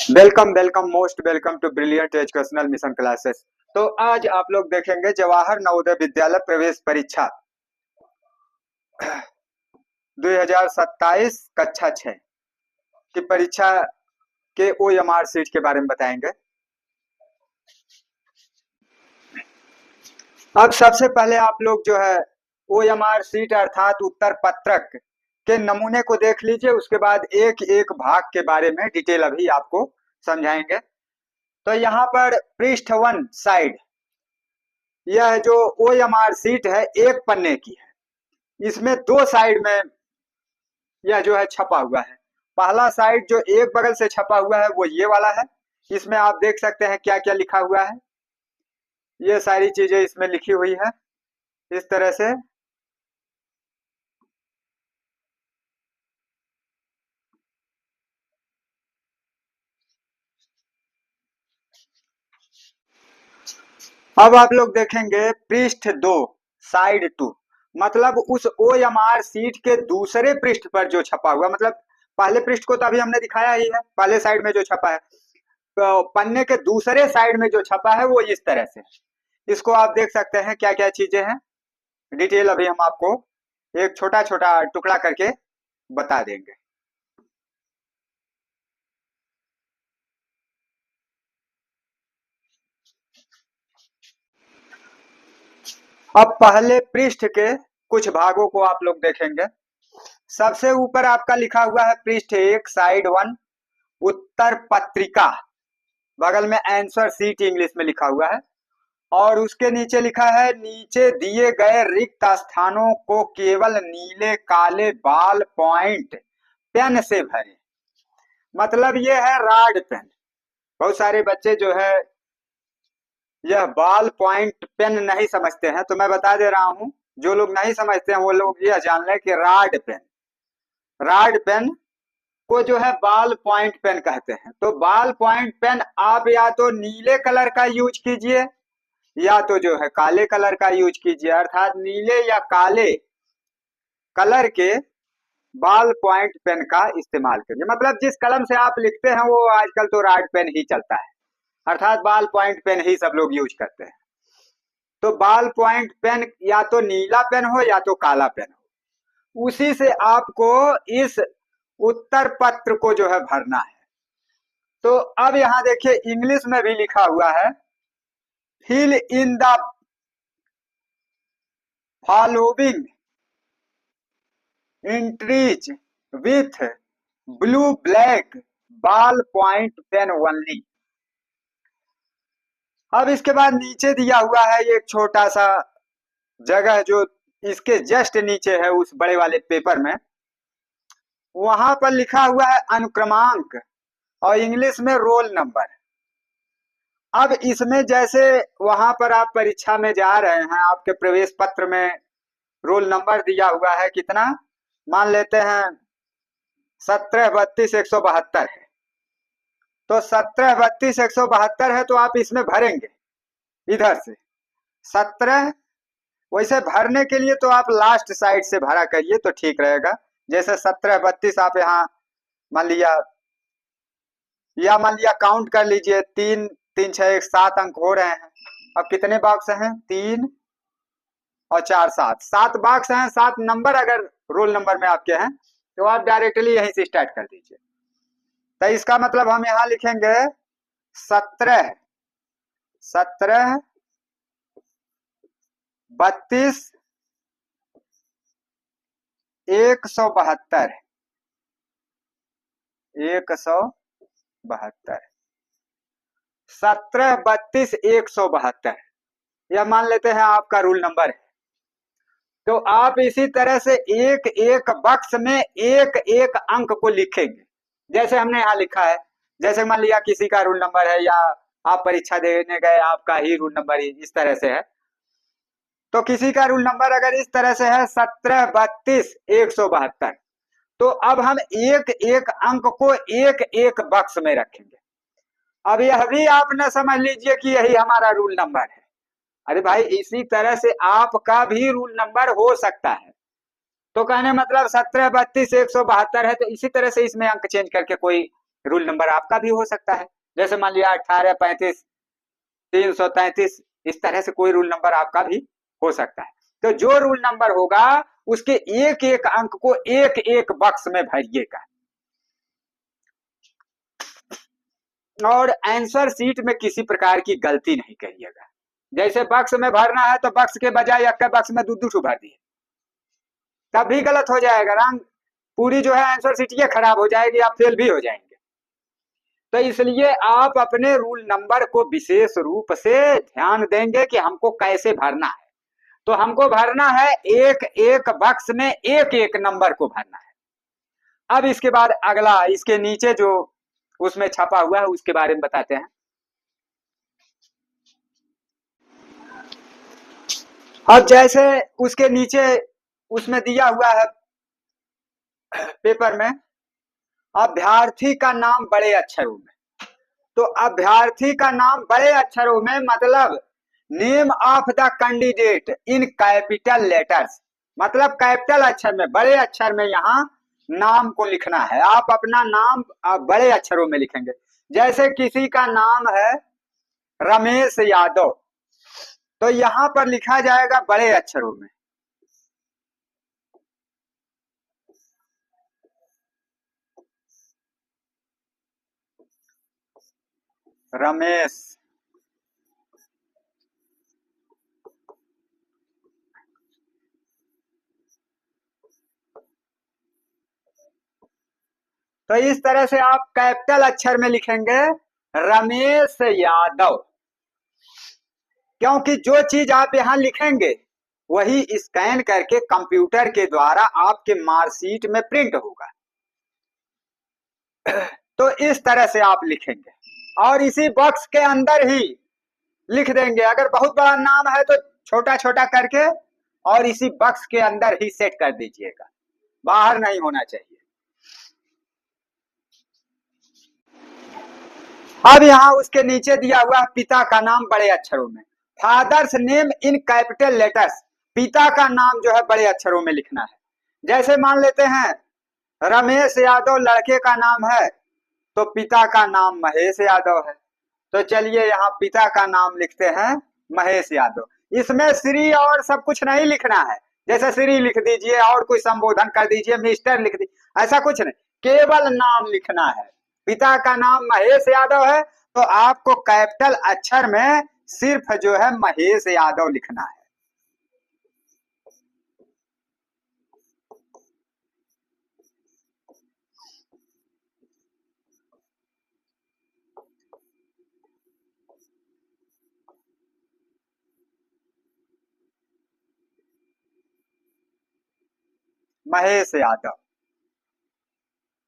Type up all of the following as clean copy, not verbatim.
Welcome welcome most welcome to brilliant educational mission classes. तो आज आप लोग देखेंगे जवाहर नवोदय विद्यालय प्रवेश परीक्षा 2027 कक्षा 6 की परीक्षा के ओएमआर सीट के बारे में बताएंगे। अब सबसे पहले आप लोग जो है ओएमआर सीट अर्थात उत्तर पत्रक के नमूने को देख लीजिए, उसके बाद एक एक भाग के बारे में डिटेल अभी आपको समझाएंगे। तो यहाँ पर पृष्ठ 1 साइड, यह जो ओएमआर सीट है एक पन्ने की है। इसमें दो साइड में यह जो है छपा हुआ है। पहला साइड जो एक बगल से छपा हुआ है वो ये वाला है। इसमें आप देख सकते हैं क्या क्या लिखा हुआ है। ये सारी चीजें इसमें लिखी हुई है इस तरह से। अब आप लोग देखेंगे पृष्ठ 2 साइड 2, मतलब उस ओएमआर सीट के दूसरे पृष्ठ पर जो छपा हुआ, मतलब पहले पृष्ठ को तो अभी हमने दिखाया ही है, पहले साइड में जो छपा है। तो पन्ने के दूसरे साइड में जो छपा है वो इस तरह से। इसको आप देख सकते हैं क्या क्या चीजें हैं, डिटेल अभी हम आपको एक छोटा छोटा टुकड़ा करके बता देंगे। अब पहले पृष्ठ के कुछ भागों को आप लोग देखेंगे। सबसे ऊपर आपका लिखा हुआ है पृष्ठ 1 साइड 1 उत्तर पत्रिका, बगल में आंसर सीट इंग्लिश में लिखा हुआ है, और उसके नीचे लिखा है नीचे दिए गए रिक्त स्थानों को केवल नीले काले बाल पॉइंट पेन से भरें। मतलब ये है राड पेन। बहुत सारे बच्चे जो है यह बॉल पॉइंट पेन नहीं समझते हैं, तो मैं बता दे रहा हूं, जो लोग नहीं समझते हैं वो लोग यह जान लें कि राड पेन को जो है बॉल पॉइंट पेन कहते हैं। तो बॉल पॉइंट पेन आप या तो नीले कलर का यूज कीजिए या तो जो है काले कलर का यूज कीजिए, अर्थात नीले या काले कलर के बॉल पॉइंट पेन का इस्तेमाल करिए। मतलब जिस कलम से आप लिखते हैं वो आजकल तो राड पेन ही चलता है, अर्थात बॉल पॉइंट पेन ही सब लोग यूज करते हैं। तो बॉल पॉइंट पेन या तो नीला पेन हो या तो काला पेन हो, उसी से आपको इस उत्तर पत्र को जो है भरना है। तो अब यहां देखिए इंग्लिश में भी लिखा हुआ है fill in the following entries with blue black ball point pen only. अब इसके बाद नीचे दिया हुआ है एक छोटा सा जगह जो इसके जस्ट नीचे है उस बड़े वाले पेपर में, वहां पर लिखा हुआ है अनुक्रमांक और इंग्लिश में रोल नंबर। अब इसमें जैसे वहां पर आप परीक्षा में जा रहे हैं, आपके प्रवेश पत्र में रोल नंबर दिया हुआ है कितना, मान लेते हैं 17 32 172 है। तो 17 32 172 है तो आप इसमें भरेंगे इधर से 17। वैसे भरने के लिए तो आप लास्ट साइड से भरा करिए तो ठीक रहेगा। जैसे 17 32 आप यहाँ मान लिया, या मान लिया काउंट कर लीजिए, 3 3 6 1 7 अंक हो रहे हैं। अब कितने बॉक्स हैं, 3 और 4 7, 7 बॉक्स हैं, 7 नंबर अगर रोल नंबर में आपके हैं तो आप डायरेक्टली यहीं से स्टार्ट कर दीजिए। तो इसका मतलब हम यहाँ लिखेंगे 17 17 32 172 172 17 32 172, यह मान लेते हैं आपका रूल नंबर है। तो आप इसी तरह से एक एक बक्स में एक एक अंक को लिखेंगे, जैसे हमने यहाँ लिखा है। जैसे मान लिया किसी का रूल नंबर है या आप परीक्षा देने गए आपका ही रूल नंबर इस तरह से है, तो किसी का रूल नंबर अगर इस तरह से है 17 32 172, तो अब हम एक एक अंक को एक एक बक्स में रखेंगे। अब यह भी आप न समझ लीजिए कि यही हमारा रूल नंबर है। अरे भाई इसी तरह से आपका भी रूल नंबर हो सकता है। तो कहने मतलब 17 32 172 है तो इसी तरह से इसमें अंक चेंज करके कोई रूल नंबर आपका भी हो सकता है। जैसे मान लिया 1835 333, इस तरह से कोई रूल नंबर आपका भी हो सकता है। तो जो रूल नंबर होगा उसके एक एक अंक को एक एक बक्स में भरिएगा और आंसर सीट में किसी प्रकार की गलती नहीं करिएगा। जैसे बक्स में भरना है तो बक्स के बजाय एक बक्स में दो दो भर दिए, तब भी गलत हो जाएगा, रंग पूरी जो है आंसर सीट ये खराब हो जाएगी, आप फेल भी हो जाएंगे। तो इसलिए आप अपने रूल नंबर को विशेष रूप से ध्यान देंगे कि हमको कैसे भरना है। तो हमको भरना है एक एक बक्स में एक एक नंबर को भरना है। अब इसके बाद अगला इसके नीचे जो उसमें छपा हुआ है उसके बारे में बताते हैं। अब जैसे उसके नीचे उसमें दिया हुआ है पेपर में, अभ्यर्थी का नाम बड़े अक्षरों में। तो अभ्यर्थी का नाम बड़े अक्षरों में मतलब name of the candidate in capital letters, मतलब कैपिटल अक्षर में बड़े अक्षर में यहाँ नाम को लिखना है। आप अपना नाम बड़े अक्षरों में लिखेंगे। जैसे किसी का नाम है रमेश यादव, तो यहाँ पर लिखा जाएगा बड़े अक्षरों में रमेश। तो इस तरह से आप कैपिटल अक्षर में लिखेंगे रमेश यादव, क्योंकि जो चीज आप यहाँ लिखेंगे वही स्कैन करके कंप्यूटर के द्वारा आपके मार्कशीट में प्रिंट होगा। तो इस तरह से आप लिखेंगे और इसी बॉक्स के अंदर ही लिख देंगे। अगर बहुत बड़ा नाम है तो छोटा छोटा करके और इसी बॉक्स के अंदर ही सेट कर दीजिएगा, बाहर नहीं होना चाहिए। अब यहाँ उसके नीचे दिया हुआ पिता का नाम बड़े अक्षरों में, father's name in capital letters, पिता का नाम जो है बड़े अक्षरों में लिखना है। जैसे मान लेते हैं रमेश यादव लड़के का नाम है तो पिता का नाम महेश यादव है, तो चलिए यहाँ पिता का नाम लिखते हैं महेश यादव। इसमें श्री और सब कुछ नहीं लिखना है, जैसे श्री लिख दीजिए और कोई संबोधन कर दीजिए, मिस्टर लिख दीजिए, ऐसा कुछ नहीं, केवल नाम लिखना है। पिता का नाम महेश यादव है तो आपको कैपिटल अक्षर में सिर्फ जो है महेश यादव लिखना है। महेश यादव,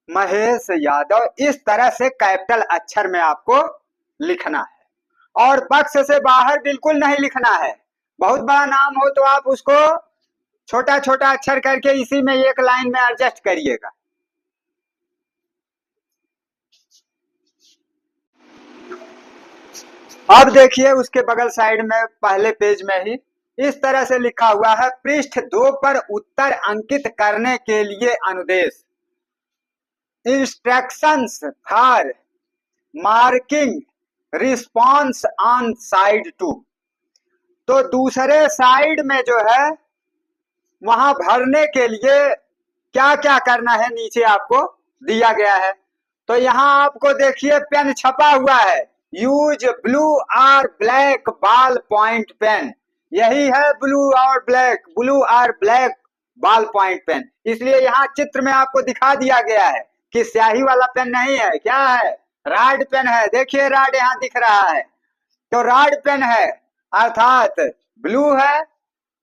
महेश यादव, इस तरह से कैपिटल अक्षर में आपको लिखना है और बक्स से बाहर बिल्कुल नहीं लिखना है। बहुत बड़ा नाम हो तो आप उसको छोटा छोटा अक्षर करके इसी में एक लाइन में एडजस्ट करिएगा। अब देखिए उसके बगल साइड में पहले पेज में ही इस तरह से लिखा हुआ है, पृष्ठ 2 पर उत्तर अंकित करने के लिए अनुदेश, instructions for marking response on side 2। तो दूसरे साइड में जो है वहां भरने के लिए क्या क्या करना है नीचे आपको दिया गया है। तो यहाँ आपको देखिए पेन छपा हुआ है, यूज ब्लू और ब्लैक बॉल पॉइंट पेन, यही है ब्लू और ब्लैक, ब्लू और ब्लैक बॉल पॉइंट पेन। इसलिए यहाँ चित्र में आपको दिखा दिया गया है कि स्याही वाला पेन नहीं है, क्या है, राड पेन है। देखिए राड यहाँ दिख रहा है, तो राड पेन है, अर्थात ब्लू है,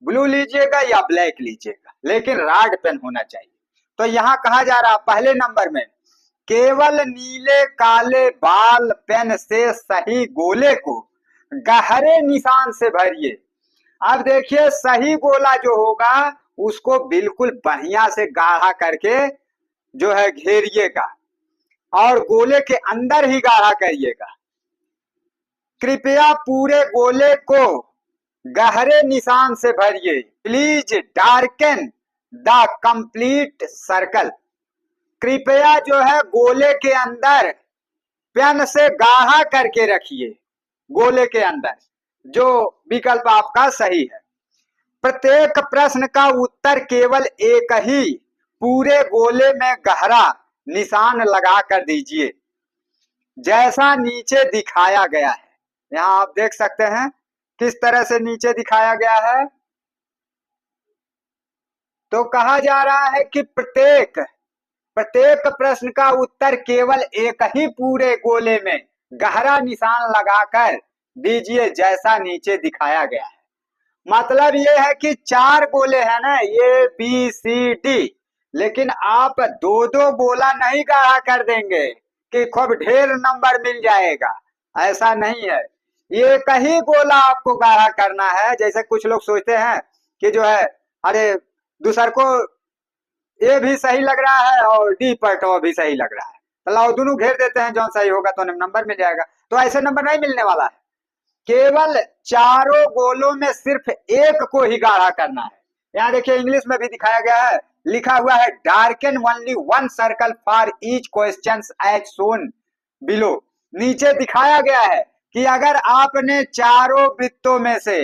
ब्लू लीजिएगा या ब्लैक लीजिएगा, लेकिन राड पेन होना चाहिए। तो यहाँ कहा जा रहा पहले नंबर में, केवल नीले काले बाल पेन से सही गोले को गहरे निशान से भरिए। अब देखिए सही गोला जो होगा उसको बिल्कुल बढ़िया से गाढ़ा करके जो है घेरिएगा और गोले के अंदर ही गाढ़ा करिएगा। कृपया पूरे गोले को गहरे निशान से भरिए। Please darken the complete circle, कृपया जो है गोले के अंदर पेन से गाढ़ा करके रखिए गोले के अंदर, जो विकल्प आपका सही है। प्रत्येक प्रश्न का उत्तर केवल एक ही पूरे गोले में गहरा निशान लगा कर दीजिए, जैसा नीचे दिखाया गया है। यहाँ आप देख सकते हैं किस तरह से नीचे दिखाया गया है। तो कहा जा रहा है कि प्रत्येक प्रश्न का उत्तर केवल एक ही पूरे गोले में गहरा निशान लगाकर दीजिए, जैसा नीचे दिखाया गया है। मतलब ये है कि 4 गोले हैं ना, ए बी सी डी, लेकिन आप 2-2 गोला नहीं गाढ़ा कर देंगे कि खूब ढेर नंबर मिल जाएगा, ऐसा नहीं है। ये कहीं गोला आपको गाढ़ा करना है। जैसे कुछ लोग सोचते हैं कि जो है अरे दूसर को ए भी सही लग रहा है और डी पर तो भी सही लग रहा है, तो लाओ दोनों घेर देते हैं, जो सही होगा तो नंबर मिल जाएगा। तो ऐसे नंबर नहीं मिलने वाला है। केवल चारों गोलों में सिर्फ एक को ही गाढ़ा करना है। यहाँ देखिए इंग्लिश में भी दिखाया गया है, लिखा हुआ है darken only 1 circle for each question as shown below. नीचे दिखाया गया है कि अगर आपने चारों वृत्तों में से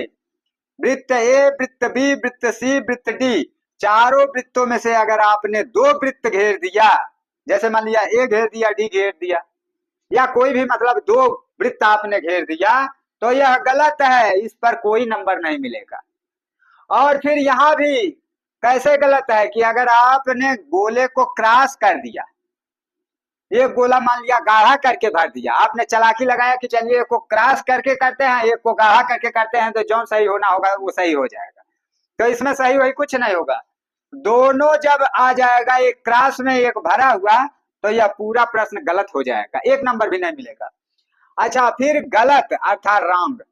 वृत्त ए, वृत्त बी, वृत्त सी, वृत्त डी, चारों वृत्तों में से अगर आपने 2 वृत्त घेर दिया, जैसे मान लिया ए घेर दिया, डी घेर दिया, या कोई भी मतलब 2 वृत्त आपने घेर दिया, तो यह गलत है, इस पर कोई नंबर नहीं मिलेगा। और फिर यहाँ भी कैसे गलत है कि अगर आपने गोले को क्रॉस कर दिया, एक गोला मान लिया गाढ़ा करके भर दिया, आपने चालाकी लगाया कि चलिए एक को क्रॉस करके करते हैं, एक को गाढ़ा करके करते हैं, तो जो सही होना होगा वो सही हो जाएगा। तो इसमें सही वही कुछ नहीं होगा। दोनों जब आ जाएगा, एक क्रॉस में एक भरा हुआ, तो यह पूरा प्रश्न गलत हो जाएगा, एक नंबर भी नहीं मिलेगा। अच्छा, फिर गलत अर्थात रॉन्ग।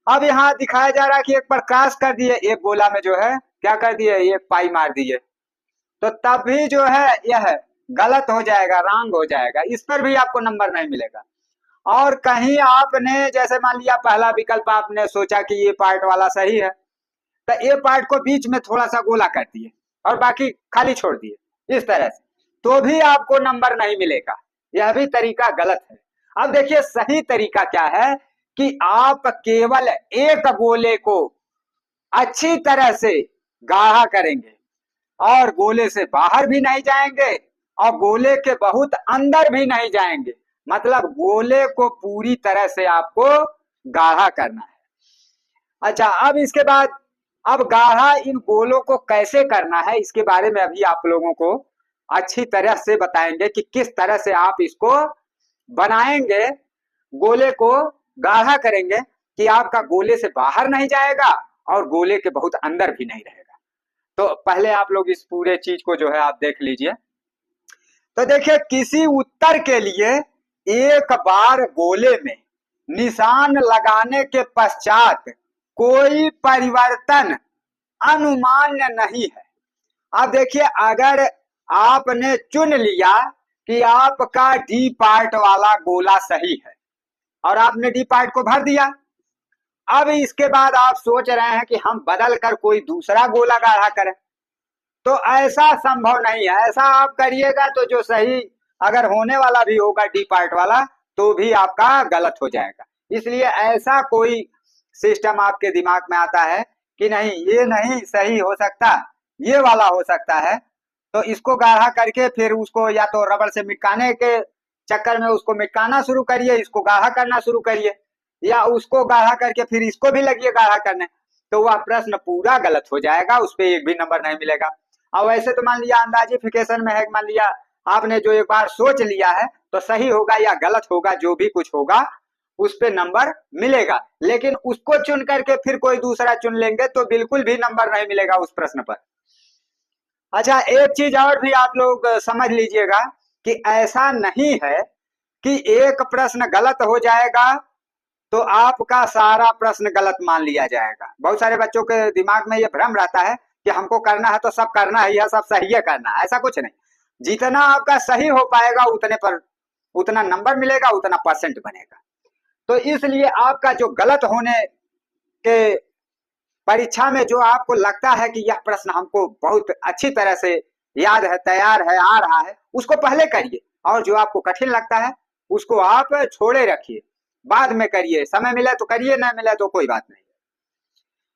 अब यहाँ दिखाया जा रहा है कि एक पर क्रॉस कर दिए, एक गोला में जो है क्या कर दिए, एक पाई मार दिए, तो तब भी जो है यह गलत हो जाएगा, रॉन्ग हो जाएगा, इस पर भी आपको नंबर नहीं मिलेगा। और कहीं आपने जैसे मान लिया पहला विकल्प आपने सोचा कि ये पार्ट वाला सही है, तो ये पार्ट को बीच में थोड़ा सा गोला कर दिए और बाकी खाली छोड़ दिए, इस तरह से, तो भी आपको नंबर नहीं मिलेगा, यह भी तरीका गलत है। अब देखिए सही तरीका क्या है कि आप केवल एक गोले को अच्छी तरह से गाढ़ा करेंगे और गोले से बाहर भी नहीं जाएंगे और गोले के बहुत अंदर भी नहीं जाएंगे, मतलब गोले को पूरी तरह से आपको गाढ़ा करना है। अच्छा, अब इसके बाद अब गाढ़ा इन गोलों को कैसे करना है, इसके बारे में अभी आप लोगों को अच्छी तरह से बताएंगे कि किस तरह से आप इसको बनाएंगे, गोले को गाढ़ा करेंगे कि आपका गोले से बाहर नहीं जाएगा और गोले के बहुत अंदर भी नहीं रहेगा। तो पहले आप लोग इस पूरे चीज को जो है आप देख लीजिए। तो देखिए, किसी उत्तर के लिए एक बार गोले में निशान लगाने के पश्चात कोई परिवर्तन अनुमान्य नहीं है। अब देखिए, अगर आपने चुन लिया कि आपका डी पार्ट वाला गोला सही है और आपने डी पार्ट को भर दिया, अब इसके बाद आप सोच रहे हैं कि हम बदल कर कोई दूसरा गोला गाढ़ा करें, तो ऐसा संभव नहीं है। ऐसा आप करिएगा तो जो सही अगर होने वाला भी होगा डी पार्ट वाला, तो भी आपका गलत हो जाएगा। इसलिए ऐसा कोई सिस्टम आपके दिमाग में आता है कि नहीं ये नहीं सही हो सकता, ये वाला हो सकता है, तो इसको गाढ़ा करके फिर उसको या तो रबड़ से मिटकाने के चक्कर में उसको मिटकाना शुरू करिए, इसको गाढ़ा करना शुरू करिए, या उसको गाढ़ा करके फिर इसको भी लगिए गाढ़ा करने, तो वह प्रश्न पूरा गलत हो जाएगा, उस पर एक भी नंबर नहीं मिलेगा। और वैसे तो मान लिया अंदाजिफिकेशन में है, मान लिया आपने जो एक बार सोच लिया है तो सही होगा या गलत होगा, जो भी कुछ होगा उस पे नंबर मिलेगा, लेकिन उसको चुन करके फिर कोई दूसरा चुन लेंगे तो बिल्कुल भी नंबर नहीं मिलेगा उस प्रश्न पर। अच्छा, एक चीज और भी आप लोग समझ लीजिएगा कि ऐसा नहीं है कि एक प्रश्न गलत हो जाएगा तो आपका सारा प्रश्न गलत मान लिया जाएगा। बहुत सारे बच्चों के दिमाग में ये भ्रम रहता है कि हमको करना है तो सब करना है या सब सही है करना है, ऐसा कुछ नहीं। जितना आपका सही हो पाएगा उतने पर उतना नंबर मिलेगा, उतना परसेंट बनेगा। तो इसलिए आपका जो गलत होने के परीक्षा में जो आपको लगता है कि यह प्रश्न हमको बहुत अच्छी तरह से याद है, तैयार है, आ रहा है, उसको पहले करिए, और जो आपको कठिन लगता है उसको आप छोड़े रखिए, बाद में करिए, समय मिले तो करिए, न मिले तो कोई बात नहीं।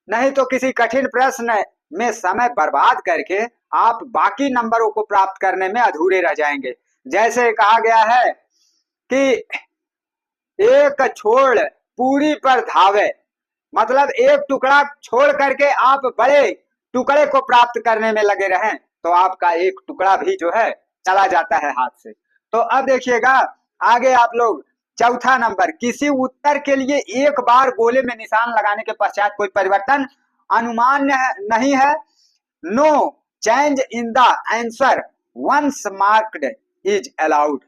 नहीं तो किसी कठिन प्रश्न में समय बर्बाद करके आप बाकी नंबरों को प्राप्त करने में अधूरे रह जाएंगे। जैसे कहा गया है कि एक छोड़ पूरी पर धावे, मतलब एक टुकड़ा छोड़ करके आप बड़े टुकड़े को प्राप्त करने में लगे रहें तो आपका एक टुकड़ा भी जो है चला जाता है हाथ से। तो अब देखिएगा आगे आप लोग, चौथा नंबर, किसी उत्तर के लिए एक बार गोले में निशान लगाने के पश्चात कोई परिवर्तन अनुमान नहीं है। No change in the answer once marked is allowed.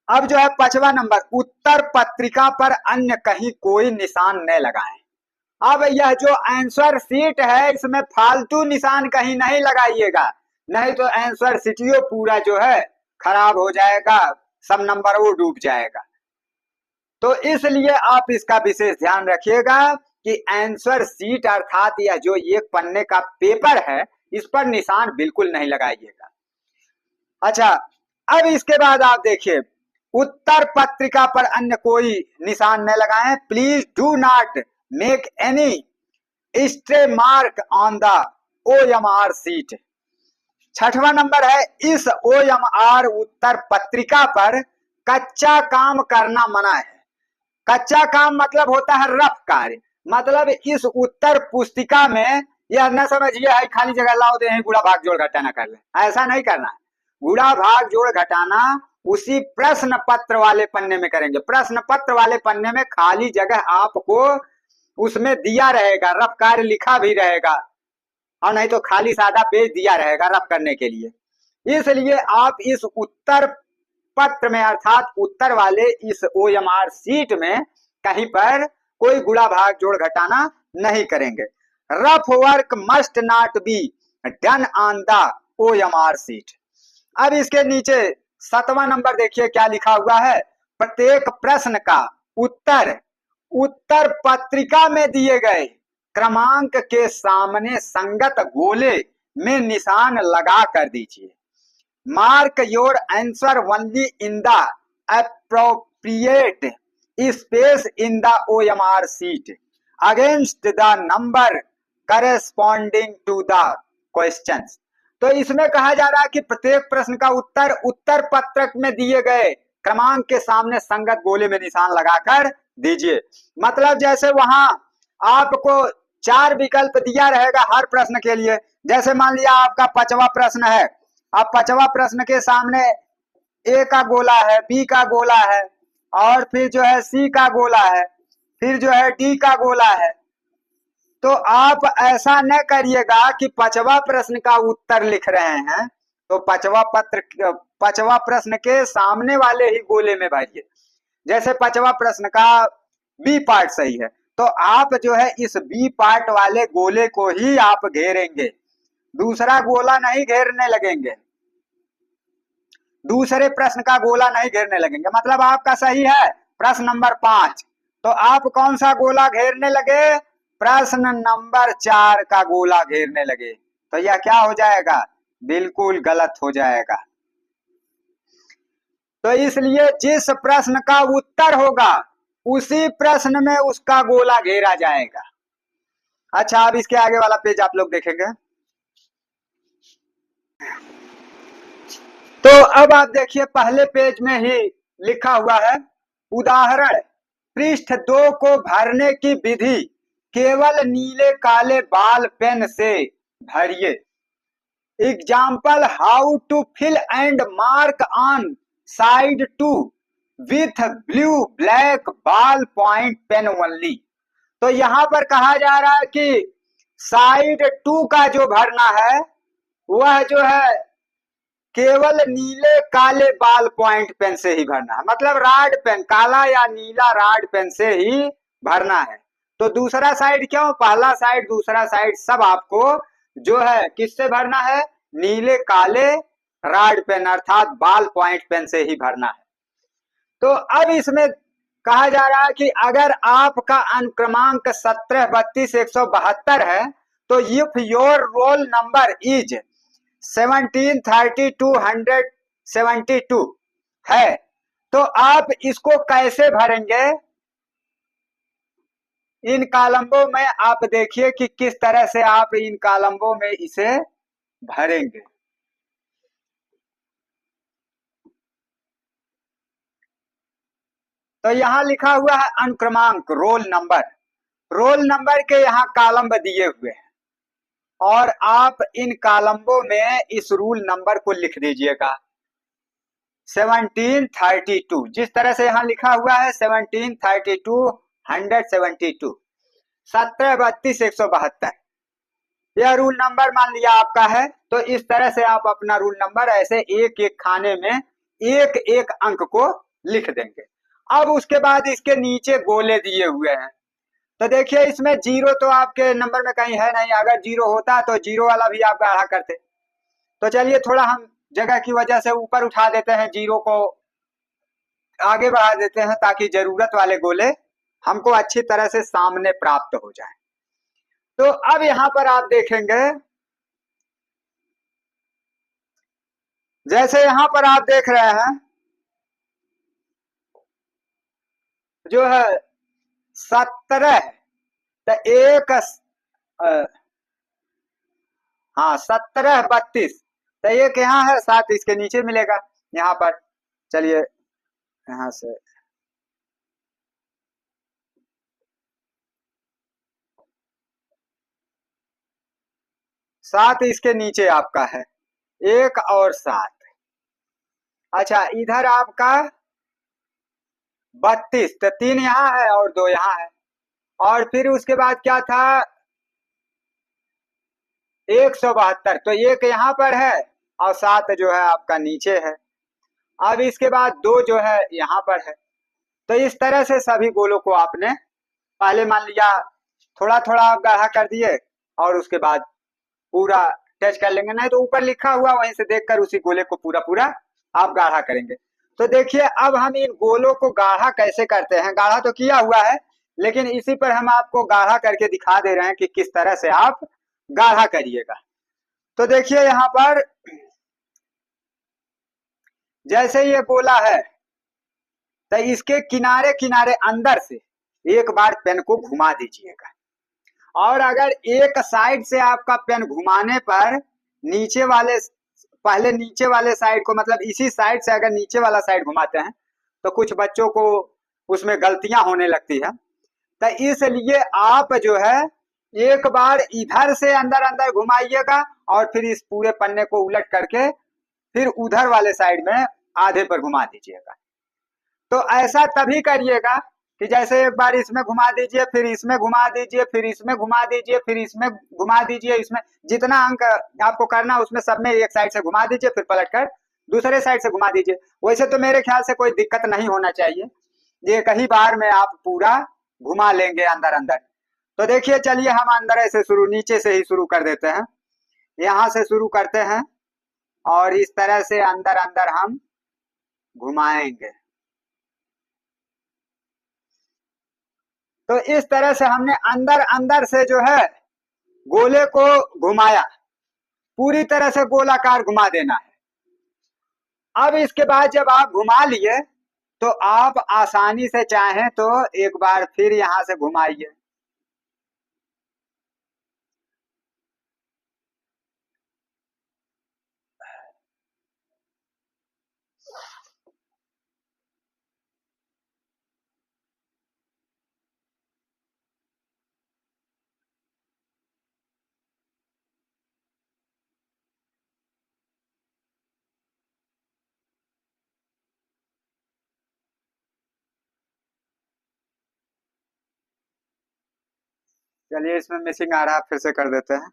अब जो है पांचवा नंबर, उत्तर पत्रिका पर अन्य कहीं कोई निशान न लगाएं। अब यह जो आंसर शीट है इसमें फालतू निशान कहीं नहीं लगाइएगा, नहीं तो आंसर शीटियो पूरा जो है खराब हो जाएगा, सब नंबर वो डूब जाएगा। तो इसलिए आप इसका विशेष ध्यान रखिएगा कि आंसर शीट अर्थात यह जो एक पन्ने का पेपर है इस पर निशान बिल्कुल नहीं लगाइएगा। अच्छा, अब इसके बाद आप देखिए, उत्तर पत्रिका पर अन्य कोई निशान न लगाएं। Please do not make any stray mark on the OMR seat. छठवां नंबर है, इस OMR उत्तर पत्रिका पर कच्चा काम करना मना है। कच्चा काम मतलब होता है रफ कार्य, मतलब इस उत्तर पुस्तिका में यह न समझिए है खाली जगह लाओ दे गुड़ा भाग जोड़ घटाना कर ले, ऐसा नहीं करना है। गुड़ा भाग जोड़ घटाना उसी प्रश्न पत्र वाले पन्ने में करेंगे। प्रश्न पत्र वाले पन्ने में खाली जगह आपको उसमें दिया रहेगा, रफ कार्य लिखा भी रहेगा, और नहीं तो खाली सादा पेज दिया रहेगा रफ करने के लिए। इसलिए आप इस उत्तर पत्र में अर्थात उत्तर वाले इस OMR सीट में कहीं पर कोई गुणा भाग जोड़ घटाना नहीं करेंगे। Rough work must not be done on the OMR seat. अब इसके नीचे सातवां नंबर देखिए क्या लिखा हुआ है, प्रत्येक प्रश्न का उत्तर उत्तर पत्रिका में दिए गए क्रमांक के सामने संगत गोले में निशान लगा कर दीजिए। Mark your answer only in the appropriate space in the OMR sheet against the number corresponding to the questions. तो इसमें कहा जा रहा है कि प्रत्येक प्रश्न का उत्तर उत्तर पत्रक में दिए गए क्रमांक के सामने संगत गोले में निशान लगाकर दीजिए। मतलब जैसे वहां आपको 4 विकल्प दिया रहेगा हर प्रश्न के लिए। जैसे मान लिया आपका 5वां प्रश्न है, अब 5वां प्रश्न के सामने A का गोला है, B का गोला है, और फिर जो है C का गोला है, फिर जो है D का गोला है। तो आप ऐसा न करिएगा कि 5वां प्रश्न का उत्तर लिख रहे हैं तो 5वां प्रश्न के सामने वाले ही गोले में भरिए। जैसे 5वां प्रश्न का B पार्ट सही है तो आप जो है इस B पार्ट वाले गोले को ही आप घेरेंगे, दूसरा गोला नहीं घेरने लगेंगे, दूसरे प्रश्न का गोला नहीं घेरने लगेंगे। मतलब आपका सही है प्रश्न नंबर 5, तो आप कौन सा गोला घेरने लगे, प्रश्न नंबर 4 का गोला घेरने लगे, तो यह क्या हो जाएगा, बिल्कुल गलत हो जाएगा। तो इसलिए जिस प्रश्न का उत्तर होगा उसी प्रश्न में उसका गोला घेरा जाएगा। अच्छा, अब इसके आगे वाला पेज आप लोग देखेंगे तो अब आप देखिए पहले पेज में ही लिखा हुआ है, उदाहरण पृष्ठ 2 को भरने की विधि केवल नीले काले बाल पेन से भरिए। Example, how to fill and mark on side 2 with blue black ball point pen only. तो यहां पर कहा जा रहा है कि साइड 2 का जो भरना है वह जो है केवल नीले काले बॉल पॉइंट पेन से ही भरना है, मतलब राड पेन, काला या नीला राड पेन से ही भरना है। तो दूसरा साइड क्यों, पहला साइड दूसरा साइड सब आपको जो है किससे भरना है, नीले काले राड पेन अर्थात बॉल पॉइंट पेन से ही भरना है। तो अब इसमें कहा जा रहा है कि अगर आपका अनुक्रमांक 17, 32, 172 है तो if your roll number is 17, 32, 172 है। तो आप इसको कैसे भरेंगे, इन कॉलमों में आप देखिए कि किस तरह से आप इन कॉलमों में इसे भरेंगे। तो यहाँ लिखा हुआ है अनुक्रमांक, रोल नंबर। रोल नंबर के यहाँ कॉलम दिए हुए हैं और आप इन कॉलमों में इस रूल नंबर को लिख दीजिएगा 1732। जिस तरह से यहाँ लिखा हुआ है 1732, 172, 1732, 172, यह रूल नंबर मान लिया आपका है। तो इस तरह से आप अपना रूल नंबर ऐसे एक एक खाने में एक एक अंक को लिख देंगे। अब उसके बाद इसके नीचे गोले दिए हुए हैं। तो देखिए इसमें जीरो तो आपके नंबर में कहीं है नहीं, अगर जीरो होता तो जीरो वाला भी आप गाढ़ा करते। तो चलिए थोड़ा हम जगह की वजह से ऊपर उठा देते हैं, जीरो को आगे बढ़ा देते हैं ताकि जरूरत वाले गोले हमको अच्छी तरह से सामने प्राप्त हो जाए। तो अब यहां पर आप देखेंगे, जैसे यहां पर आप देख रहे हैं जो है 17, तो एक हाँ 1732, तो एक यहाँ है, 7 इसके नीचे मिलेगा यहाँ पर। चलिए यहाँ से 7 इसके नीचे आपका है, 1 और 7। अच्छा इधर आपका 32, तो 3 यहाँ है और 2 यहाँ है। और फिर उसके बाद क्या था 172, तो 1 यहाँ पर है और 7 जो है आपका नीचे है। अब इसके बाद 2 जो है यहाँ पर है। तो इस तरह से सभी गोलों को आपने पहले मान लिया थोड़ा थोड़ा आप गाढ़ा कर दिए और उसके बाद पूरा टच कर लेंगे, नहीं तो ऊपर लिखा हुआ वहीं से देखकर उसी गोले को पूरा पूरा आप गाढ़ा करेंगे। तो देखिए अब हम इन गोलों को गाढ़ा कैसे करते हैं, गाढ़ा तो किया हुआ है लेकिन इसी पर हम आपको गाढ़ा करके दिखा दे रहे हैं कि किस तरह से आप गाढ़ा करिएगा। तो देखिए यहाँ पर जैसे ये गोला है तो इसके किनारे किनारे अंदर से एक बार पेन को घुमा दीजिएगा, और अगर एक साइड से आपका पेन घुमाने पर नीचे वाले, पहले नीचे वाले साइड को मतलब इसी साइड से अगर नीचे वाला साइड घुमाते हैं तो कुछ बच्चों को उसमें गलतियां होने लगती है। तो इसलिए आप जो है एक बार इधर से अंदर अंदर घुमाइएगा और फिर इस पूरे पन्ने को उलट करके फिर उधर वाले साइड में आधे पर घुमा दीजिएगा। तो ऐसा तभी करिएगा कि जैसे एक बार इसमें घुमा दीजिए, फिर इसमें घुमा दीजिए, फिर इसमें घुमा दीजिए, फिर इसमें घुमा दीजिए, इसमें जितना अंक आपको करना उसमें सब में एक साइड से घुमा दीजिए, फिर पलट कर दूसरे साइड से घुमा दीजिए। वैसे तो मेरे ख्याल से कोई दिक्कत नहीं होना चाहिए, ये कई बार में आप पूरा घुमा लेंगे अंदर अंदर। तो देखिए चलिए हम अंदर ऐसे शुरू, नीचे से ही शुरू कर देते हैं, यहाँ से शुरू करते हैं और इस तरह से अंदर अंदर हम घुमाएंगे। तो इस तरह से हमने अंदर अंदर से जो है गोले को घुमाया, पूरी तरह से गोलाकार घुमा देना है। अब इसके बाद जब आप घुमा लिए तो आप आसानी से चाहें तो एक बार फिर यहां से घुमाइए। चलिए इसमें मिसिंग आ रहा है, फिर से कर देते हैं।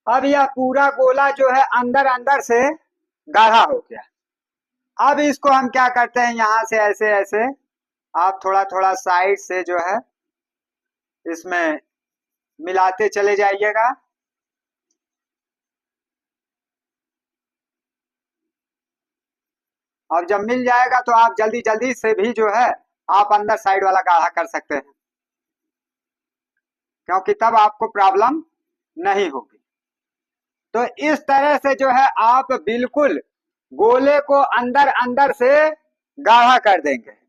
अब यह पूरा गोला जो है अंदर अंदर से गाढ़ा हो गया। अब इसको हम क्या करते हैं, यहां से ऐसे ऐसे आप थोड़ा थोड़ा साइड से जो है इसमें मिलाते चले जाइएगा। और जब मिल जाएगा तो आप जल्दी जल्दी से भी जो है आप अंदर साइड वाला गाढ़ा कर सकते हैं, क्योंकि तब आपको प्रॉब्लम नहीं होगी। तो इस तरह से जो है आप बिल्कुल गोले को अंदर अंदर से गाढ़ा कर देंगे।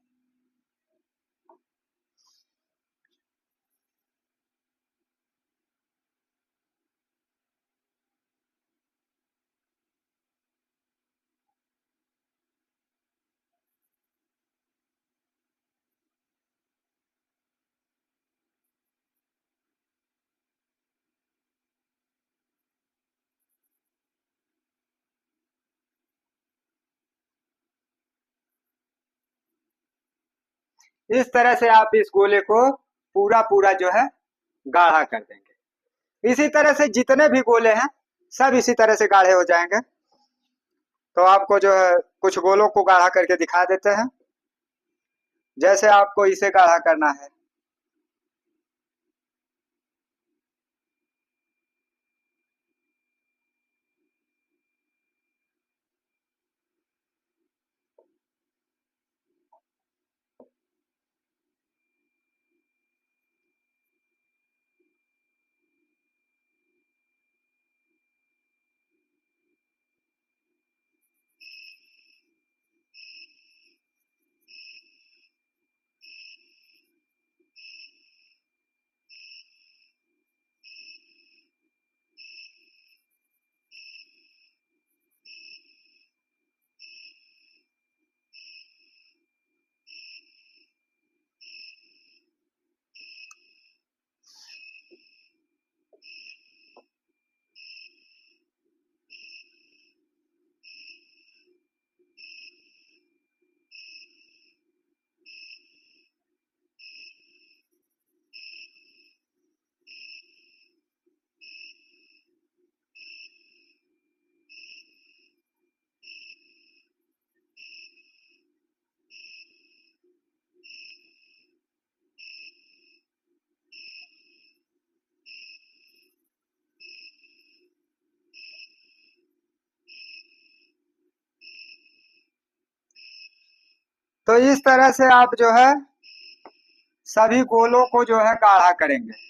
इस तरह से आप इस गोले को पूरा पूरा जो है गाढ़ा कर देंगे। इसी तरह से जितने भी गोले हैं सब इसी तरह से गाढ़े हो जाएंगे। तो आपको जो है कुछ गोलों को गाढ़ा करके दिखा देते हैं, जैसे आपको इसे गाढ़ा करना है। तो इस तरह से आप जो है सभी गोलों को जो है गाढ़ा करेंगे।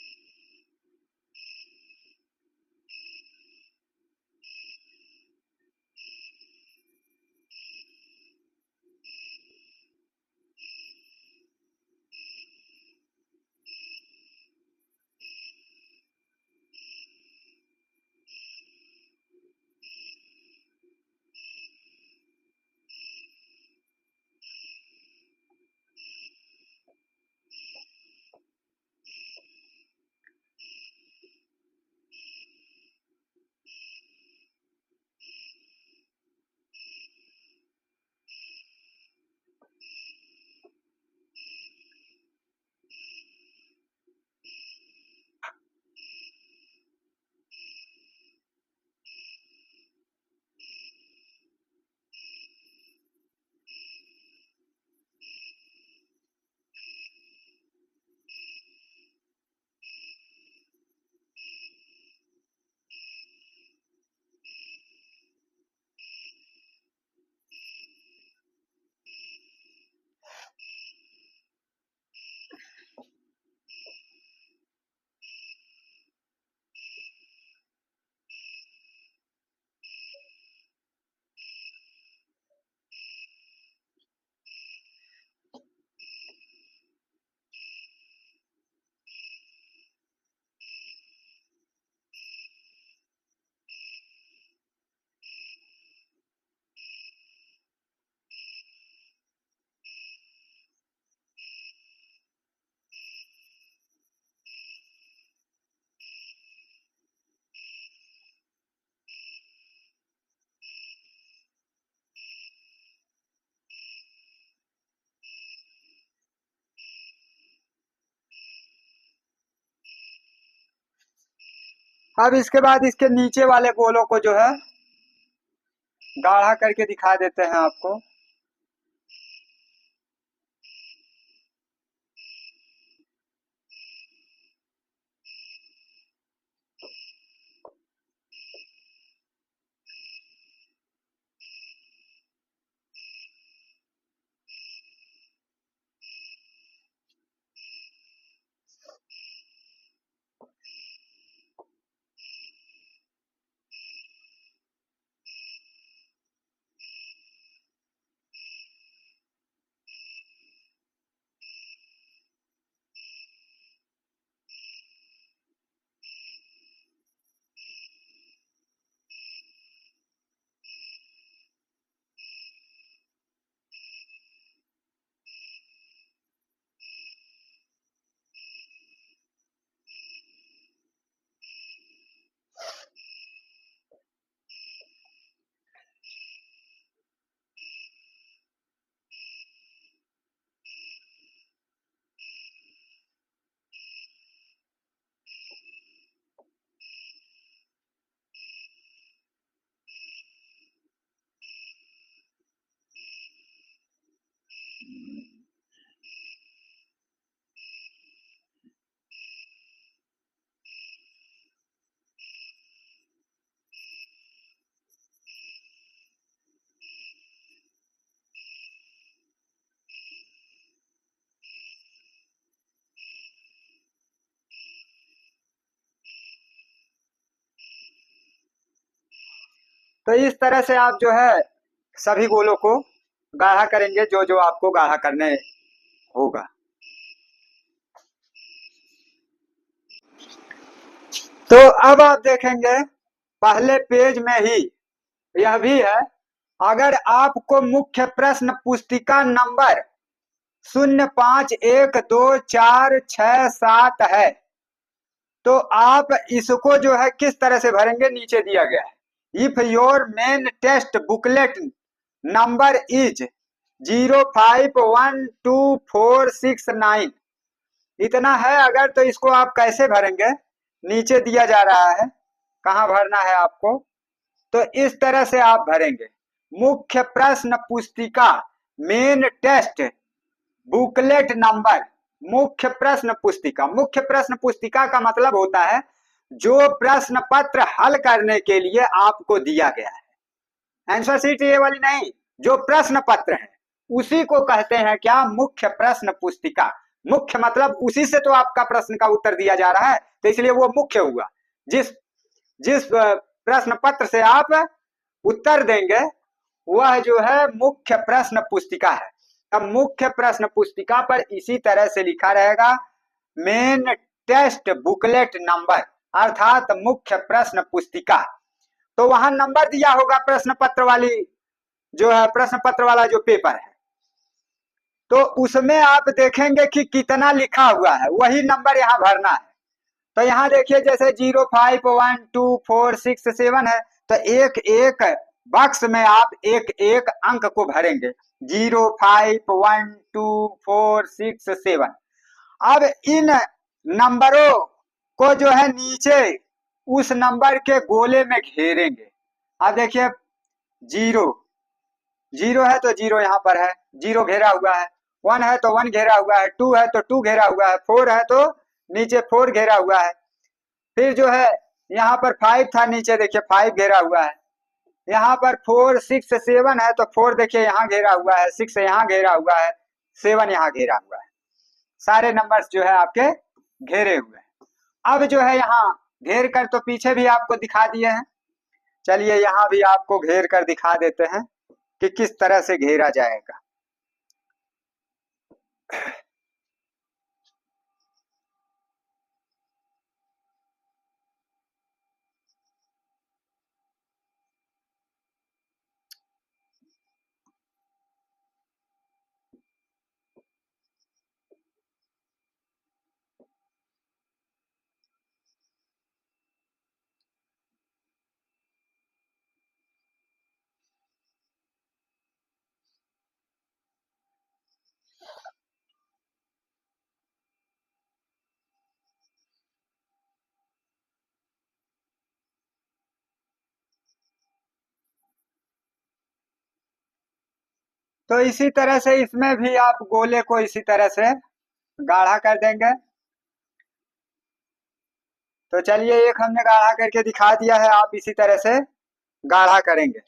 अब इसके बाद इसके नीचे वाले गोलों को जो है गाढ़ा करके दिखा देते हैं आपको। तो इस तरह से आप जो है सभी गोलों को गाढ़ा करेंगे, जो जो आपको गाढ़ा करने होगा। तो अब आप देखेंगे पहले पेज में ही यह भी है, अगर आपको मुख्य प्रश्न पुस्तिका नंबर 051247 है तो आप इसको जो है किस तरह से भरेंगे, नीचे दिया गया है। If your main test booklet number is 051249 इतना है अगर, तो इसको आप कैसे भरेंगे, नीचे दिया जा रहा है कहाँ भरना है आपको। तो इस तरह से आप भरेंगे, मुख्य प्रश्न पुस्तिका मेन टेस्ट बुकलेट नंबर, मुख्य प्रश्न पुस्तिका। मुख्य प्रश्न पुस्तिका का मतलब होता है जो प्रश्न पत्र हल करने के लिए आपको दिया गया है, आंसर शीट ये वाली नहीं, जो प्रश्न पत्र है उसी को कहते हैं क्या, मुख्य प्रश्न पुस्तिका। मुख्य मतलब उसी से तो आपका प्रश्न का उत्तर दिया जा रहा है, तो इसलिए वो मुख्य हुआ। जिस जिस प्रश्न पत्र से आप उत्तर देंगे वह जो है मुख्य प्रश्न पुस्तिका है। अब मुख्य प्रश्न पुस्तिका पर इसी तरह से लिखा रहेगा मेन टेस्ट बुकलेट नंबर, अर्थात मुख्य प्रश्न पुस्तिका। तो वहां नंबर दिया होगा प्रश्न पत्र वाली, जो है प्रश्न पत्र वाला जो पेपर है, तो उसमें आप देखेंगे कि कितना लिखा हुआ है, वही नंबर यहाँ भरना है। तो यहाँ देखिए जैसे 051247 है, तो एक एक बक्स में आप एक एक अंक को भरेंगे, 051247। अब इन नंबरों को जो है नीचे उस नंबर के गोले में घेरेंगे। अब देखिए जीरो, जीरो है तो जीरो यहाँ पर है, जीरो घेरा हुआ है। वन है तो वन घेरा हुआ है, टू है तो टू घेरा हुआ है, फोर है तो नीचे फोर घेरा हुआ है। फिर जो है यहाँ पर फाइव था, नीचे देखिए फाइव घेरा हुआ है। यहाँ पर फोर सिक्स सेवन है तो फोर देखिए यहाँ घेरा हुआ है, सिक्स यहाँ घेरा हुआ है, सेवन यहाँ घेरा हुआ है। सारे नंबर्स जो है आपके घेरे हुए हैं। अब जो है यहाँ घेर कर तो पीछे भी आपको दिखा दिए हैं, चलिए यहाँ भी आपको घेर कर दिखा देते हैं कि किस तरह से घेरा जाएगा। तो इसी तरह से इसमें भी आप गोले को इसी तरह से गाढ़ा कर देंगे। तो चलिए एक हमने गाढ़ा करके दिखा दिया है, आप इसी तरह से गाढ़ा करेंगे।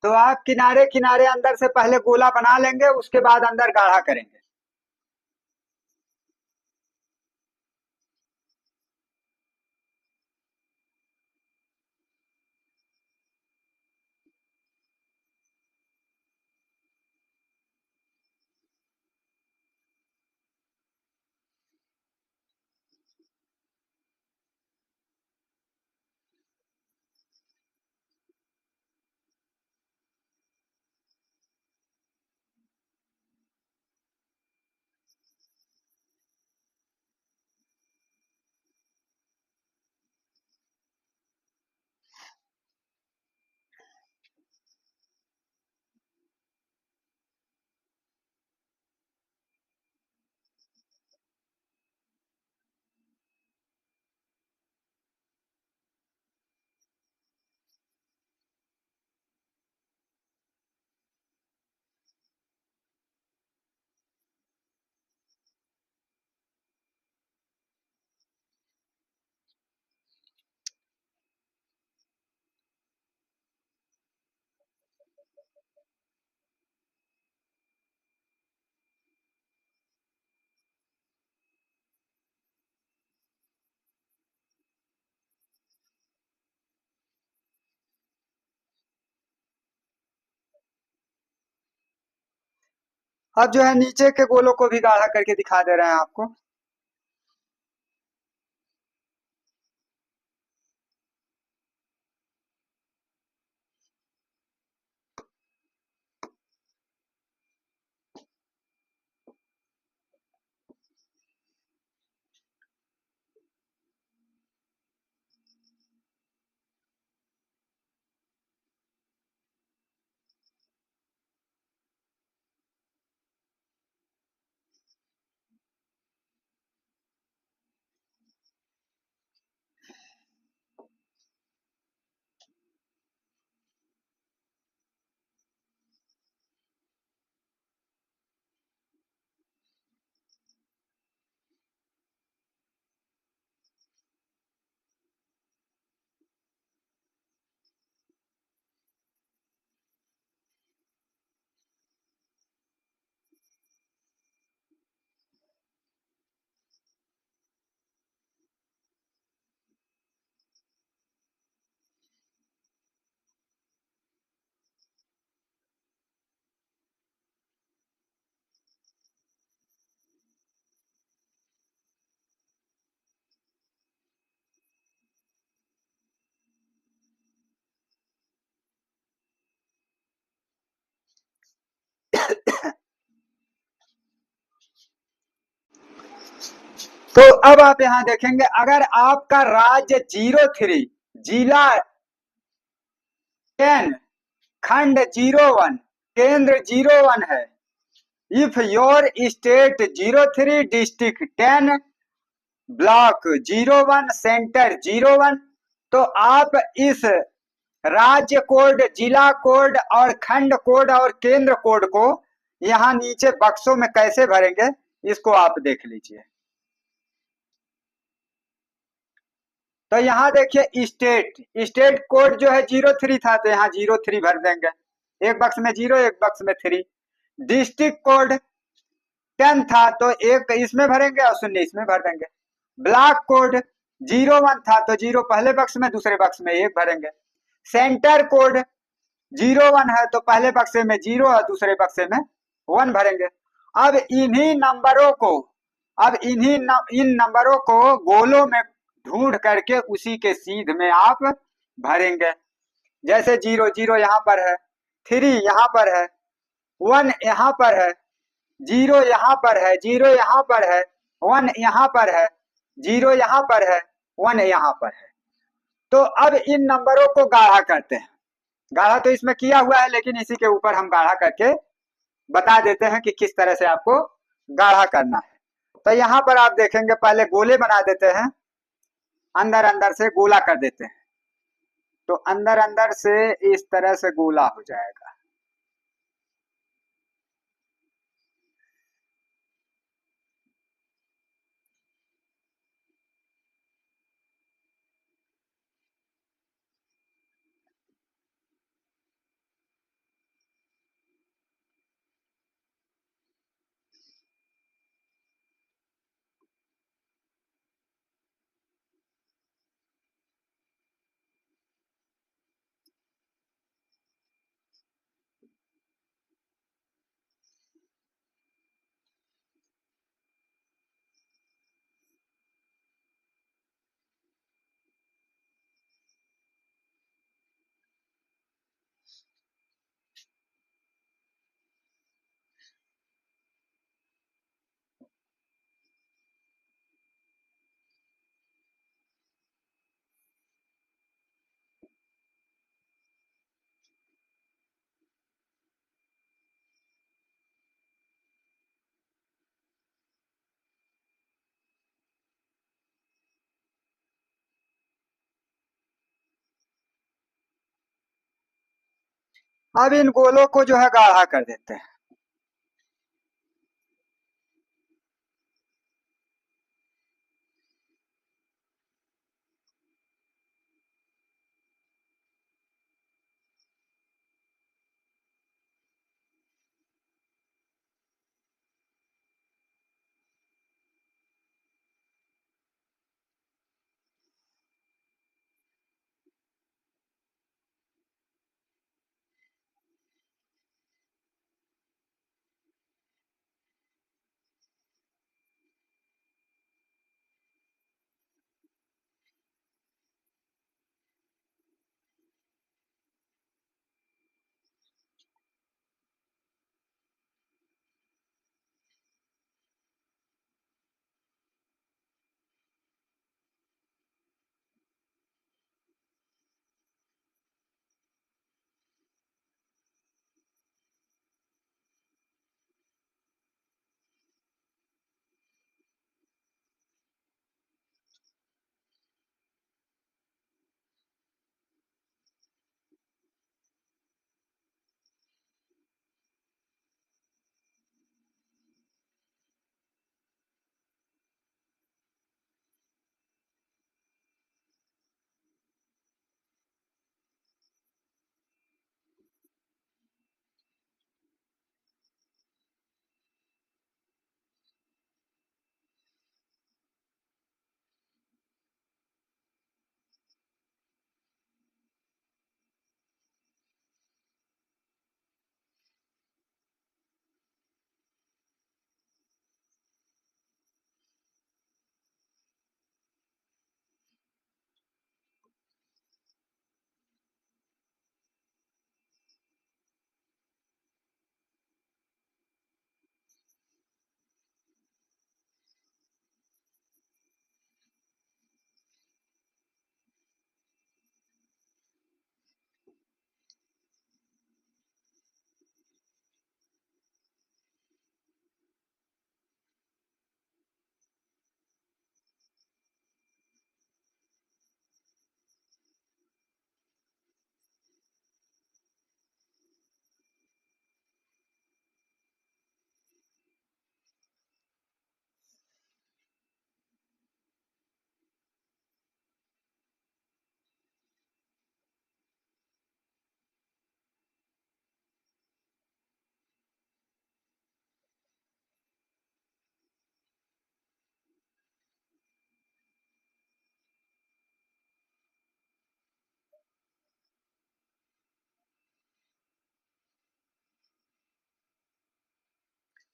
तो आप किनारे किनारे अंदर से पहले गोला बना लेंगे, उसके बाद अंदर गाढ़ा करेंगे। अब जो है नीचे के गोलों को भी गाढ़ा करके दिखा दे रहे हैं आपको। तो अब आप यहाँ देखेंगे, अगर आपका राज्य 03, जिला 10, खंड 01, केंद्र 01 है। If your state 03, district 10, block 01, centre 01, तो आप इस राज्य कोड, जिला कोड और खंड कोड और केंद्र कोड को यहाँ नीचे बक्सों में कैसे भरेंगे, इसको आप देख लीजिए। तो यहाँ देखिए स्टेट, स्टेट कोड जो है 03 था, तो यहाँ 03 भर देंगे, एक बक्स में 0, एक बक्स में 3। डिस्ट्रिक्ट कोड 10 था, तो एक इसमें भरेंगे और 0 इसमें भर देंगे। ब्लॉक कोड 01 था, तो 0 पहले बक्स में, दूसरे बक्स में 1 भरेंगे। सेंटर कोड 01 है, तो पहले बक्से में 0 और दूसरे बक्से में 1 भरेंगे। अब इन्हीं नंबरों को, अब इन नंबरों को गोलों में ढूंढ करके उसी के सीध में आप भरेंगे। जैसे 0 यहाँ पर है, 3 यहाँ पर है, 1 यहाँ पर है, 0 यहाँ पर है, 0 यहाँ पर है, 1 यहाँ पर है, 0 यहाँ पर है, 1 यहाँ पर है। तो अब इन नंबरों को गाढ़ा करते हैं। गाढ़ा तो इसमें किया हुआ है, लेकिन इसी के ऊपर हम गाढ़ा करके बता देते हैं कि किस तरह से आपको गाढ़ा करना है। तो यहाँ पर आप देखेंगे, पहले गोले बना देते हैं, अंदर अंदर से गोला कर देते हैं, तो अंदर अंदर से इस तरह से गोला हो जाएगा। अब इन गोलों को जो है गाढ़ा कर देते हैं।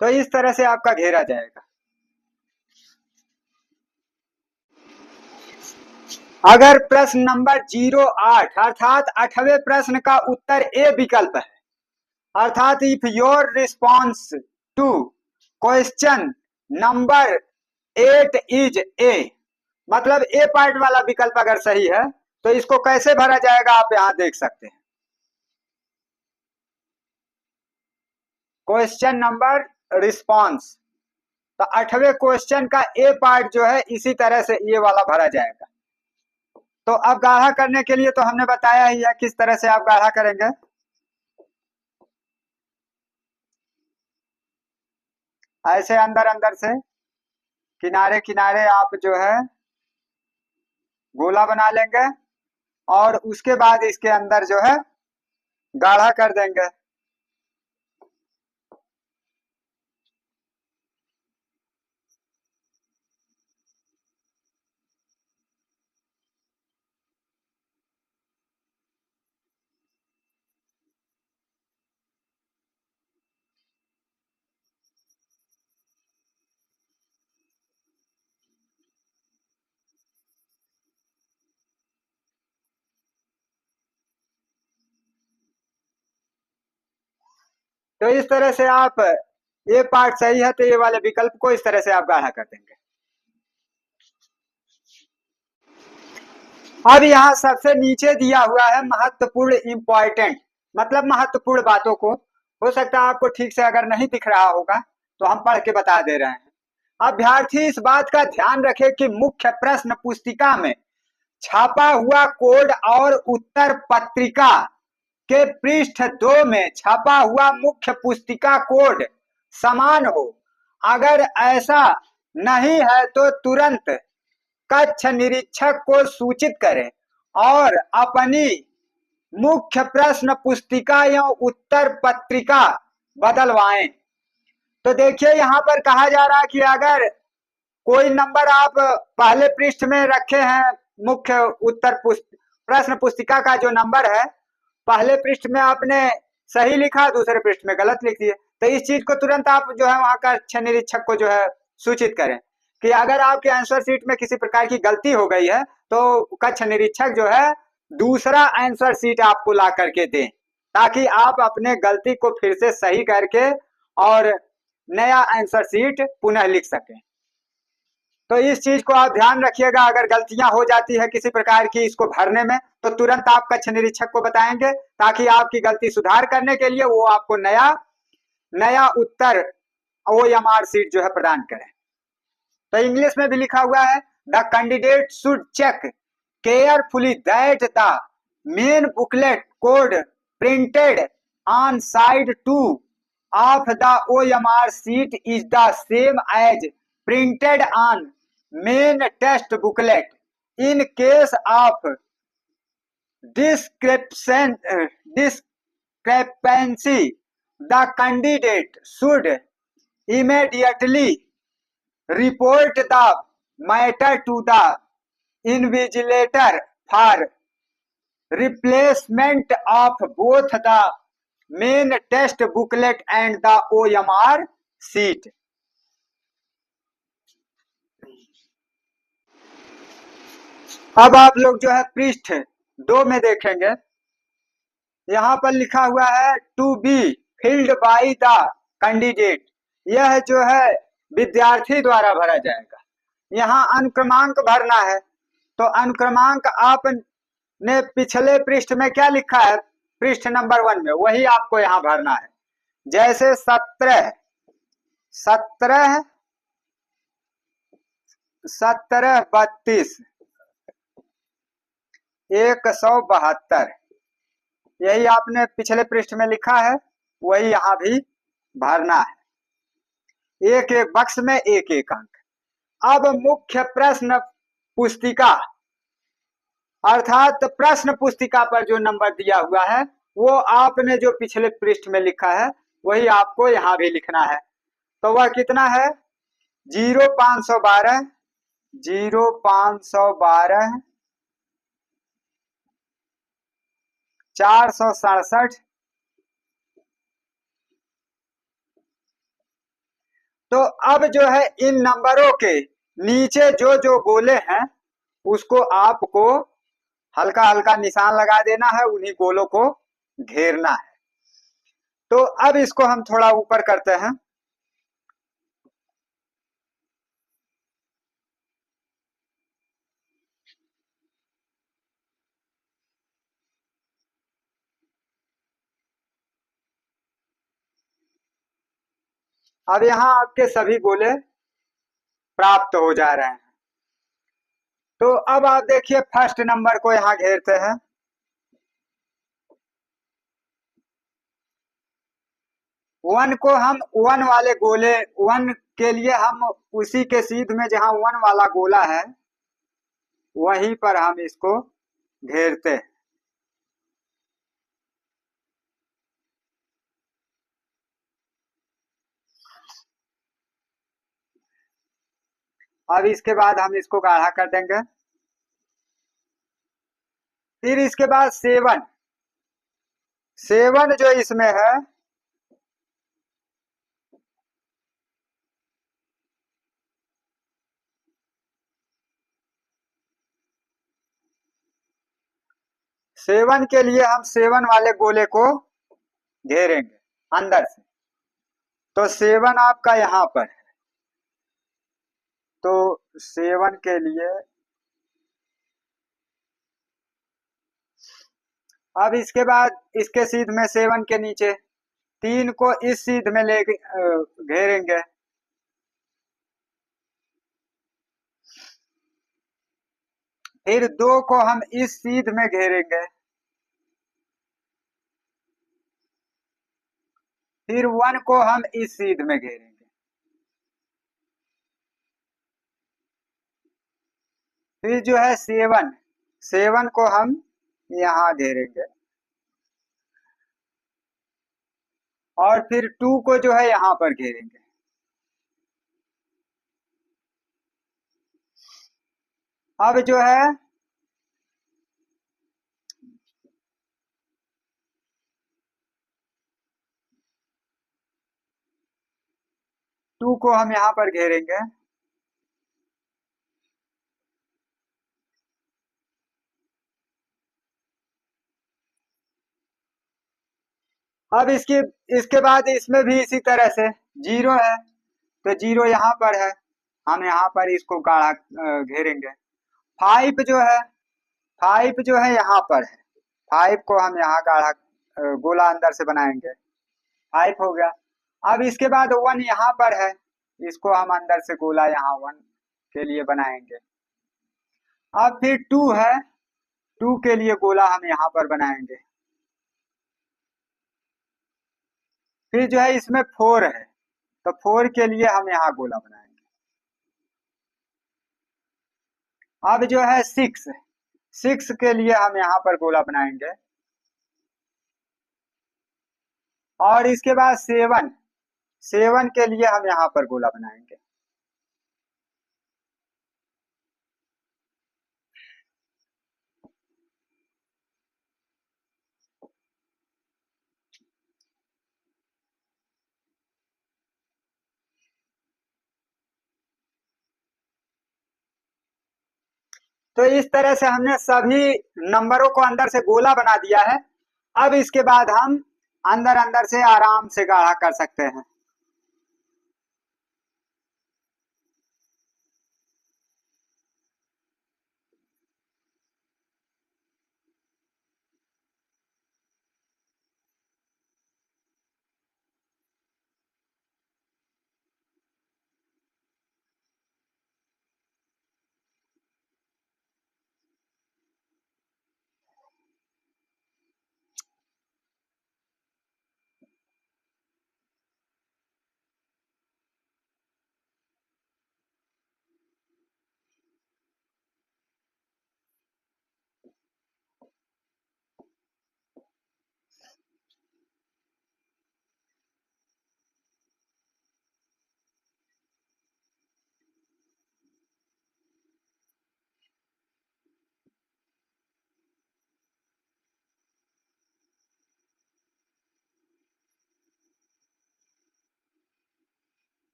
तो इस तरह से आपका घेरा जाएगा। अगर प्रश्न नंबर 08 अर्थात 8वें प्रश्न का उत्तर ए विकल्प है, अर्थात if your response to question number 8 is A, मतलब ए पार्ट वाला विकल्प अगर सही है तो इसको कैसे भरा जाएगा आप यहां देख सकते हैं। क्वेश्चन नंबर रिस्पॉन्स, तो 8वें क्वेश्चन का ए पार्ट जो है इसी तरह से ये वाला भरा जाएगा। तो अब गाढ़ा करने के लिए तो हमने बताया ही है किस तरह से आप गाढ़ा करेंगे। ऐसे अंदर अंदर से किनारे किनारे आप जो है गोला बना लेंगे और उसके बाद इसके अंदर जो है गाढ़ा कर देंगे। तो इस तरह से आप, ये पार्ट सही है तो ये वाले विकल्प को इस तरह से आप गाढ़ा कर देंगे। अब यहाँ सबसे नीचे दिया हुआ है महत्वपूर्ण इंपॉर्टेंट, मतलब महत्वपूर्ण बातों को, हो सकता है आपको ठीक से अगर नहीं दिख रहा होगा तो हम पढ़ के बता दे रहे हैं। अभ्यर्थी इस बात का ध्यान रखे कि मुख्य प्रश्न पुस्तिका में छापा हुआ कोड और उत्तर पत्रिका के पृष्ठ 2 में छपा हुआ मुख्य पुस्तिका कोड समान हो। अगर ऐसा नहीं है तो तुरंत कक्ष निरीक्षक को सूचित करें और अपनी मुख्य प्रश्न पुस्तिका या उत्तर पत्रिका बदलवाएं। तो देखिए यहाँ पर कहा जा रहा है कि अगर कोई नंबर आप पहले पृष्ठ में रखे हैं, मुख्य उत्तर प्रश्न पुस्तिका का जो नंबर है पहले पृष्ठ में आपने सही लिखा, दूसरे पृष्ठ में गलत लिख दिए, तो इस चीज को तुरंत आप जो है वहां का कक्ष निरीक्षक को जो है सूचित करें कि अगर आपके आंसर शीट में किसी प्रकार की गलती हो गई है तो कक्ष निरीक्षक जो है दूसरा आंसर शीट आपको ला करके दें, ताकि आप अपने गलती को फिर से सही करके और नया आंसर शीट पुनः लिख सकें। तो इस चीज को आप ध्यान रखिएगा, अगर गलतियां हो जाती है किसी प्रकार की इसको भरने में तो तुरंत आप कक्ष निरीक्षक को बताएंगे ताकि आपकी गलती सुधार करने के लिए वो आपको नया उत्तर OMR सीट जो है प्रदान करें। तो इंग्लिश में भी लिखा हुआ है the candidate should check carefully that the main booklet code printed on side 2 of the OMR sheet is the same as printed on main test booklet. In case of discrepancy, the candidate should immediately report the matter to the invigilator for replacement of both the main test booklet and the OMR sheet. अब आप लोग जो है पृष्ठ 2 में देखेंगे, यहाँ पर लिखा हुआ है to be filled by the candidate, यह जो है विद्यार्थी द्वारा भरा जाएगा। यहाँ अनुक्रमांक भरना है, तो अनुक्रमांक आपने पिछले पृष्ठ में क्या लिखा है, पृष्ठ नंबर 1 में वही आपको यहाँ भरना है। जैसे 17 32 172, यही आपने पिछले पृष्ठ में लिखा है वही यहाँ भी भरना है, एक एक बक्स में एक एक अंक। अब मुख्य प्रश्न पुस्तिका अर्थात प्रश्न पुस्तिका पर जो नंबर दिया हुआ है वो आपने जो पिछले पृष्ठ में लिखा है वही आपको यहाँ भी लिखना है। तो वह कितना है 0512 467 तो अब जो है इन नंबरों के नीचे जो जो गोले हैं उसको आपको हल्का हल्का निशान लगा देना है, उन्हीं गोलों को घेरना है। तो अब इसको हम थोड़ा ऊपर करते हैं। अब यहाँ आपके सभी गोले प्राप्त हो जा रहे हैं। तो अब आप देखिए फर्स्ट नंबर को यहाँ घेरते हैं। वन को हम वन वाले गोले, वन के लिए हम उसी के सीध में जहाँ वन वाला गोला है वहीं पर हम इसको घेरते हैं। अब इसके बाद हम इसको गाढ़ा कर देंगे। फिर इसके बाद सेवन, सेवन जो इसमें है सेवन के लिए हम सेवन वाले गोले को घेरेंगे अंदर से। तो सेवन आपका यहाँ पर है। तो सेवन के लिए अब इसके बाद इसके सीध में सेवन के नीचे तीन को इस सीध में ले घेरेंगे। फिर दो को हम इस सीध में घेरेंगे। फिर वन को हम इस सीध में घेरेंगे। फिर जो है सेवन, सेवन को हम यहाँ घेरेंगे। और फिर टू को जो है यहाँ पर घेरेंगे। अब जो है टू को हम यहाँ पर घेरेंगे। अब इसके बाद इसमें भी इसी तरह से जीरो है, तो जीरो यहाँ पर है, हम यहाँ पर इसको गाढ़ा घेरेंगे। फाइव जो है, फाइव जो है यहाँ पर है, फाइव को हम यहाँ गाढ़ा गोला अंदर से बनाएंगे। फाइव हो गया। अब इसके बाद वन यहाँ पर है, इसको हम अंदर से गोला यहाँ वन के लिए बनाएंगे। अब फिर टू है, टू के लिए गोला हम यहाँ पर बनाएंगे। फिर जो है इसमें फोर है, तो फोर के लिए हम यहाँ गोला बनाएंगे। अब जो है सिक्स, सिक्स के लिए हम यहाँ पर गोला बनाएंगे। और इसके बाद सेवन, सेवन के लिए हम यहाँ पर गोला बनाएंगे। तो इस तरह से हमने सभी नंबरों को अंदर से गोला बना दिया है। अब इसके बाद हम अंदर अंदर से आराम से गाढ़ा कर सकते हैं।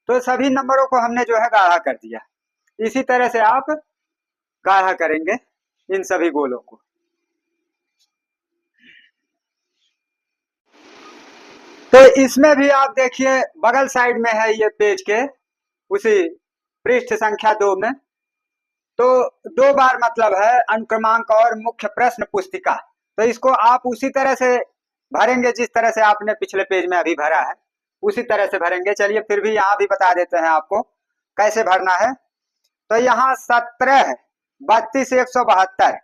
तो सभी नंबरों को हमने जो है गाढ़ा कर दिया। इसी तरह से आप गाढ़ा करेंगे इन सभी गोलों को। तो इसमें भी आप देखिए बगल साइड में है ये पेज के उसी पृष्ठ संख्या 2 में। तो 2 बार मतलब है अनुक्रमांक और मुख्य प्रश्न पुस्तिका। तो इसको आप उसी तरह से भरेंगे जिस तरह से आपने पिछले पेज में अभी भरा है, उसी तरह से भरेंगे। चलिए फिर भी यहाँ भी बता देते हैं आपको कैसे भरना है। तो यहाँ 17 32 172,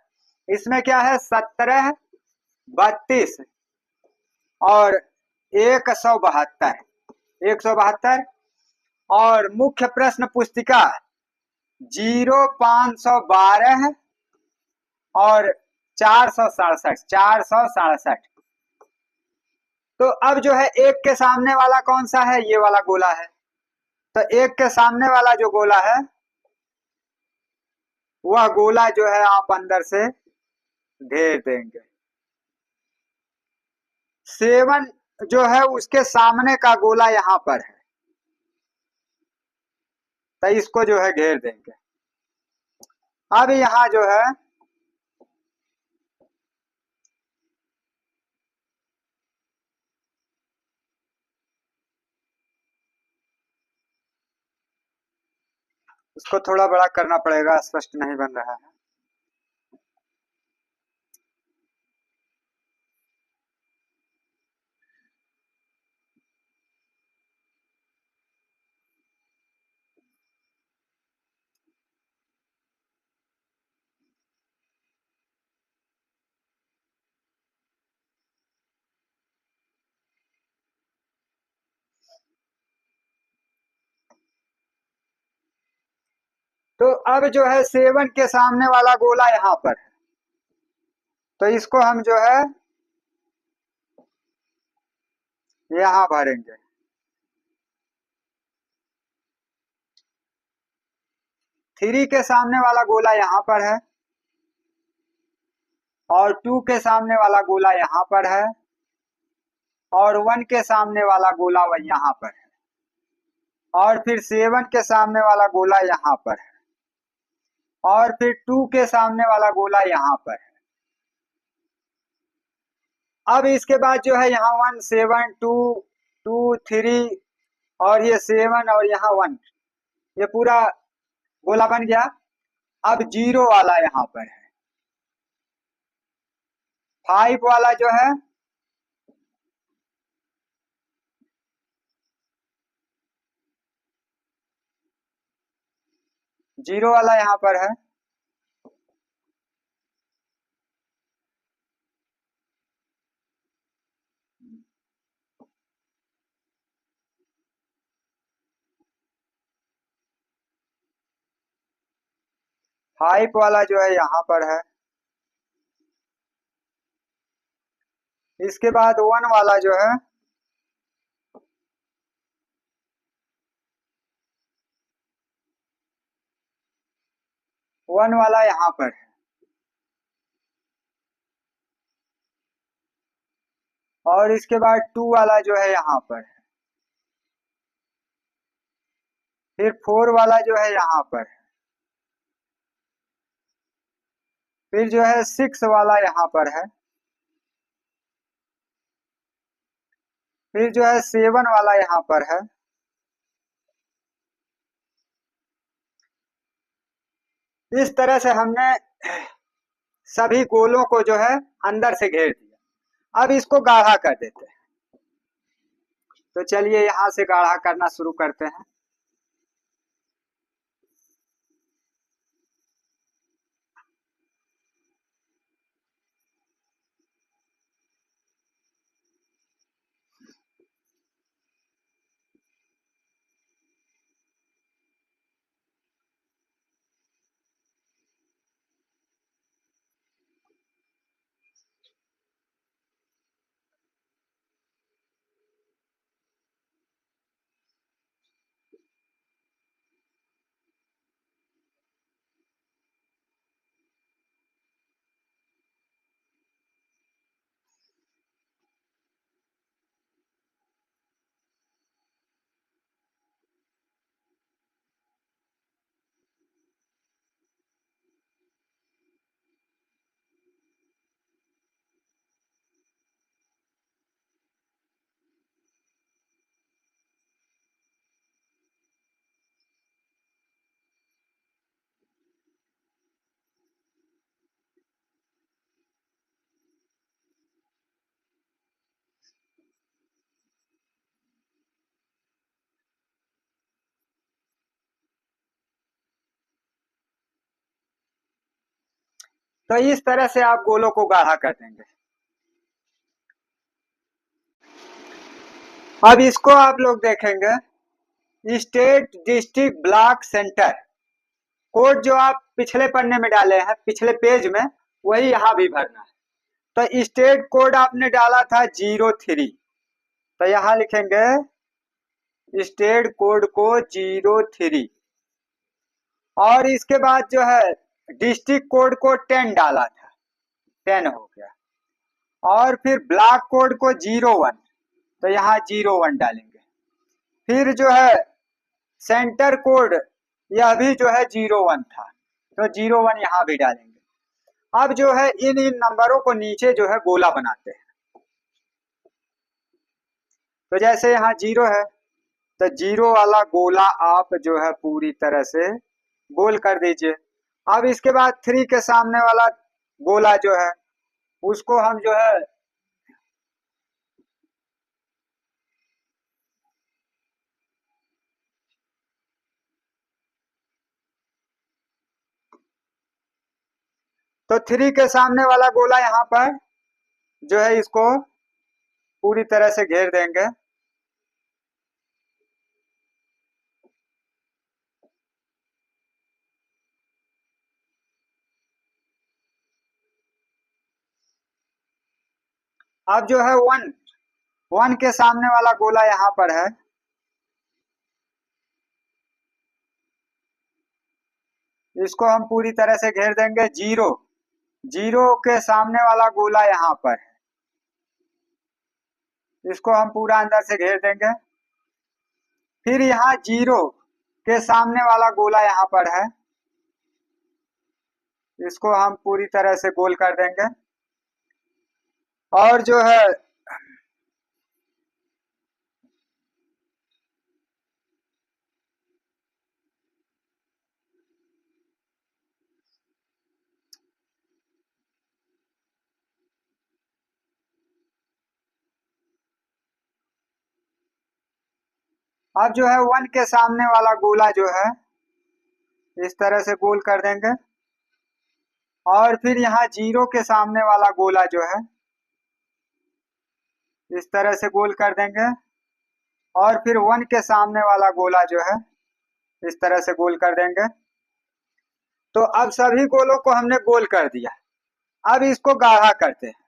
इसमें क्या है 17 32 और 172 172 और मुख्य प्रश्न पुस्तिका 0512 और 467 तो अब जो है एक के सामने वाला कौन सा है, ये वाला गोला है। तो एक के सामने वाला जो गोला है वह गोला जो है आप अंदर से घेर देंगे। 7 जो है उसके सामने का गोला यहाँ पर है, तो इसको जो है घेर देंगे। अब यहाँ जो है उसको थोड़ा बड़ा करना पड़ेगा, स्पष्ट नहीं बन रहा है। तो अब जो है 7 के सामने वाला गोला यहाँ पर है, तो इसको हम जो है यहाँ भरेंगे। 3 के सामने वाला गोला यहाँ पर है और 2 के सामने वाला गोला यहाँ पर है और 1 के सामने वाला गोला वह यहाँ पर है और फिर 7 के सामने वाला गोला यहाँ पर है और फिर 2 के सामने वाला गोला यहाँ पर है। अब इसके बाद जो है यहाँ 1 7 2 2 3 और ये 7 और यहाँ 1, ये पूरा गोला बन गया। अब 0 वाला यहाँ पर है, 5 वाला जो है 0 वाला यहाँ पर है, फाइव वाला जो है यहाँ पर है। इसके बाद 1 वाला जो है वन वाला यहाँ पर है और इसके बाद 2 वाला जो है यहाँ पर है, फिर 4 वाला जो है यहाँ पर है, फिर जो है 6 वाला यहाँ पर है, फिर जो है 7 वाला यहाँ पर है, इस तरह से हमने सभी गोलों को जो है अंदर से घेर दिया। अब इसको गाढ़ा कर देते हैं। तो चलिए यहाँ से गाढ़ा करना शुरू करते हैं। तो इस तरह से आप गोलों को गाढ़ा कर देंगे। अब इसको आप लोग देखेंगे, state district block centre code जो आप पिछले पन्ने में डाले हैं, पिछले पेज में, वही यहाँ भी भरना है। तो स्टेट कोड आपने डाला था 03, तो यहाँ लिखेंगे स्टेट कोड को 03, और इसके बाद जो है डिस्ट्रिक्ट कोड को 10 डाला था, 10 हो गया, और फिर ब्लॉक कोड को 01, तो यहाँ 01 डालेंगे। फिर जो है सेंटर कोड, यह भी जो है 01 था, तो 01 यहाँ भी डालेंगे। अब जो है इन नंबरों को नीचे जो है गोला बनाते हैं। तो जैसे यहाँ 0 है, तो 0 वाला गोला आप जो है पूरी तरह से गोल कर दीजिए। अब इसके बाद 3 के सामने वाला गोला जो है उसको हम जो है तो 3 के सामने वाला गोला यहाँ पर जो है इसको पूरी तरह से घेर देंगे। अब जो है 1 के सामने वाला गोला यहाँ पर है, इसको हम पूरी तरह से घेर देंगे। 0 के सामने वाला गोला यहाँ पर है, इसको हम पूरा अंदर से घेर देंगे। फिर यहाँ 0 के सामने वाला गोला यहाँ पर है, इसको हम पूरी तरह से गोल कर देंगे। और जो है अब जो है 1 के सामने वाला गोला जो है इस तरह से गोल कर देंगे। और फिर यहाँ 0 के सामने वाला गोला जो है इस तरह से गोल कर देंगे। और फिर 1 के सामने वाला गोला जो है इस तरह से गोल कर देंगे। तो अब सभी गोलों को हमने गोल कर दिया। अब इसको गाढ़ा करते हैं।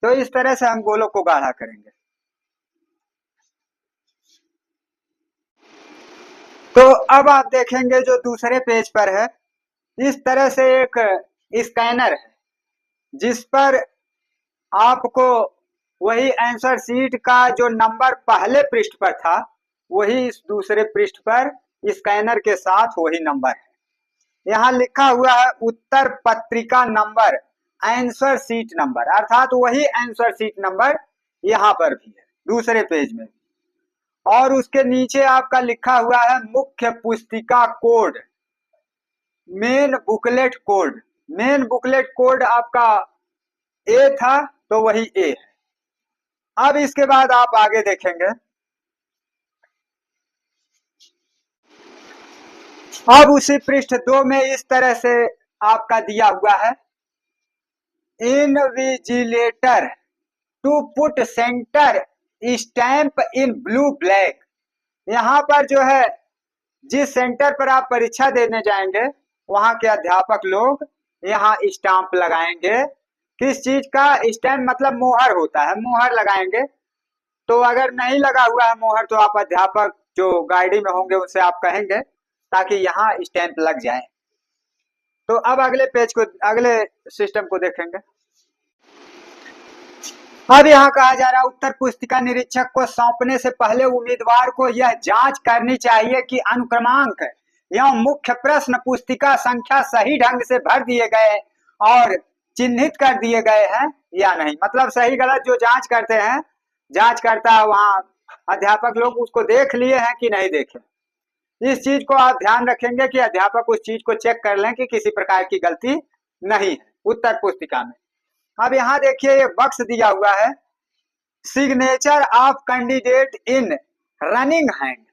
तो इस तरह से हम गोलों को गाढ़ा करेंगे। तो अब आप देखेंगे जो दूसरे पेज पर है, इस तरह से एक स्कैनर है जिस पर आपको वही आंसर शीट का जो नंबर पहले पृष्ठ पर था वही इस दूसरे पृष्ठ पर स्कैनर के साथ वही नंबर है। यहाँ लिखा हुआ है उत्तर पत्रिका नंबर, आंसर सीट नंबर, अर्थात वही आंसर सीट नंबर यहाँ पर भी है, दूसरे पेज में। और उसके नीचे आपका लिखा हुआ है मुख्य पुस्तिका code, main booklet code. Main booklet code आपका ए था, तो वही ए है। अब इसके बाद आप आगे देखेंगे, अब उसी पृष्ठ 2 में इस तरह से आपका दिया हुआ है, invigilator to put centre stamp in blue black. यहाँ पर जो है, जिस सेंटर पर आप परीक्षा देने जाएंगे वहां के अध्यापक लोग यहाँ स्टाम्प लगाएंगे। किस चीज का स्टैम्प? मतलब मोहर होता है, मोहर लगाएंगे। तो अगर नहीं लगा हुआ है मोहर तो आप अध्यापक जो गाड़ी में होंगे उनसे आप कहेंगे ताकि यहाँ स्टैंप लग जाए। तो अब अगले पेज को, अगले सिस्टम को देखेंगे। अब यहाँ कहा जा रहा है उत्तर पुस्तिका निरीक्षक को सौंपने से पहले उम्मीदवार को यह जांच करनी चाहिए कि अनुक्रमांक या मुख्य प्रश्न पुस्तिका संख्या सही ढंग से भर दिए गए और चिन्हित कर दिए गए हैं या नहीं। मतलब सही गलत जो जांच करते हैं, जांच करता है वहां अध्यापक लोग, उसको देख लिए हैं कि नहीं देखे। इस चीज को आप ध्यान रखेंगे कि अध्यापक उस चीज को चेक कर लें कि किसी प्रकार की गलती नहीं है उत्तर पुस्तिका में। अब यहाँ देखिए एक बक्स दिया हुआ है, signature of candidate in running hand.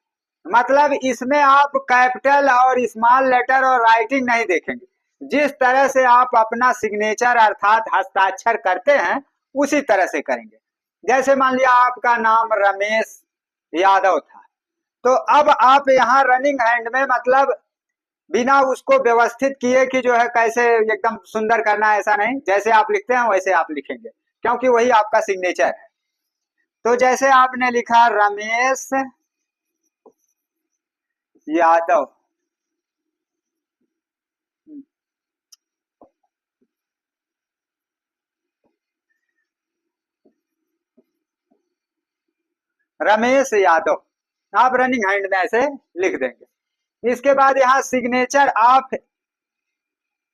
मतलब इसमें आप कैपिटल और स्मॉल लेटर और राइटिंग नहीं देखेंगे, जिस तरह से आप अपना सिग्नेचर अर्थात हस्ताक्षर करते हैं उसी तरह से करेंगे। जैसे मान लिया आपका नाम रमेश यादव था, तो अब आप यहाँ रनिंग हैंड में मतलब बिना उसको व्यवस्थित किए कि जो है कैसे एकदम सुंदर करना है, ऐसा नहीं, जैसे आप लिखते हैं वैसे आप लिखेंगे क्योंकि वही आपका सिग्नेचर है। तो जैसे आपने लिखा रमेश यादव, रमेश यादव आप रनिंग हैंड में ऐसे लिख देंगे। इसके बाद यहाँ सिग्नेचर ऑफ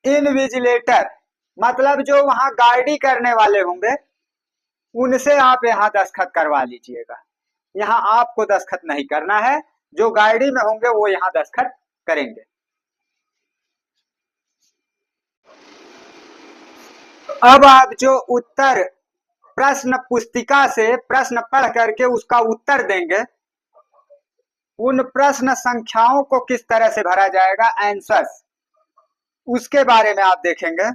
इनविजिलेटर, मतलब जो वहां गाड़ी करने वाले होंगे उनसे आप यहाँ दस्तखत करवा लीजिएगा। यहाँ आपको दस्तखत नहीं करना है, जो गाड़ी में होंगे वो यहाँ दस्तखत करेंगे। अब आप जो उत्तर प्रश्न पुस्तिका से प्रश्न पढ़ करके उसका उत्तर देंगे, उन प्रश्न संख्याओं को किस तरह से भरा जाएगा, आंसर्स, उसके बारे में आप देखेंगे।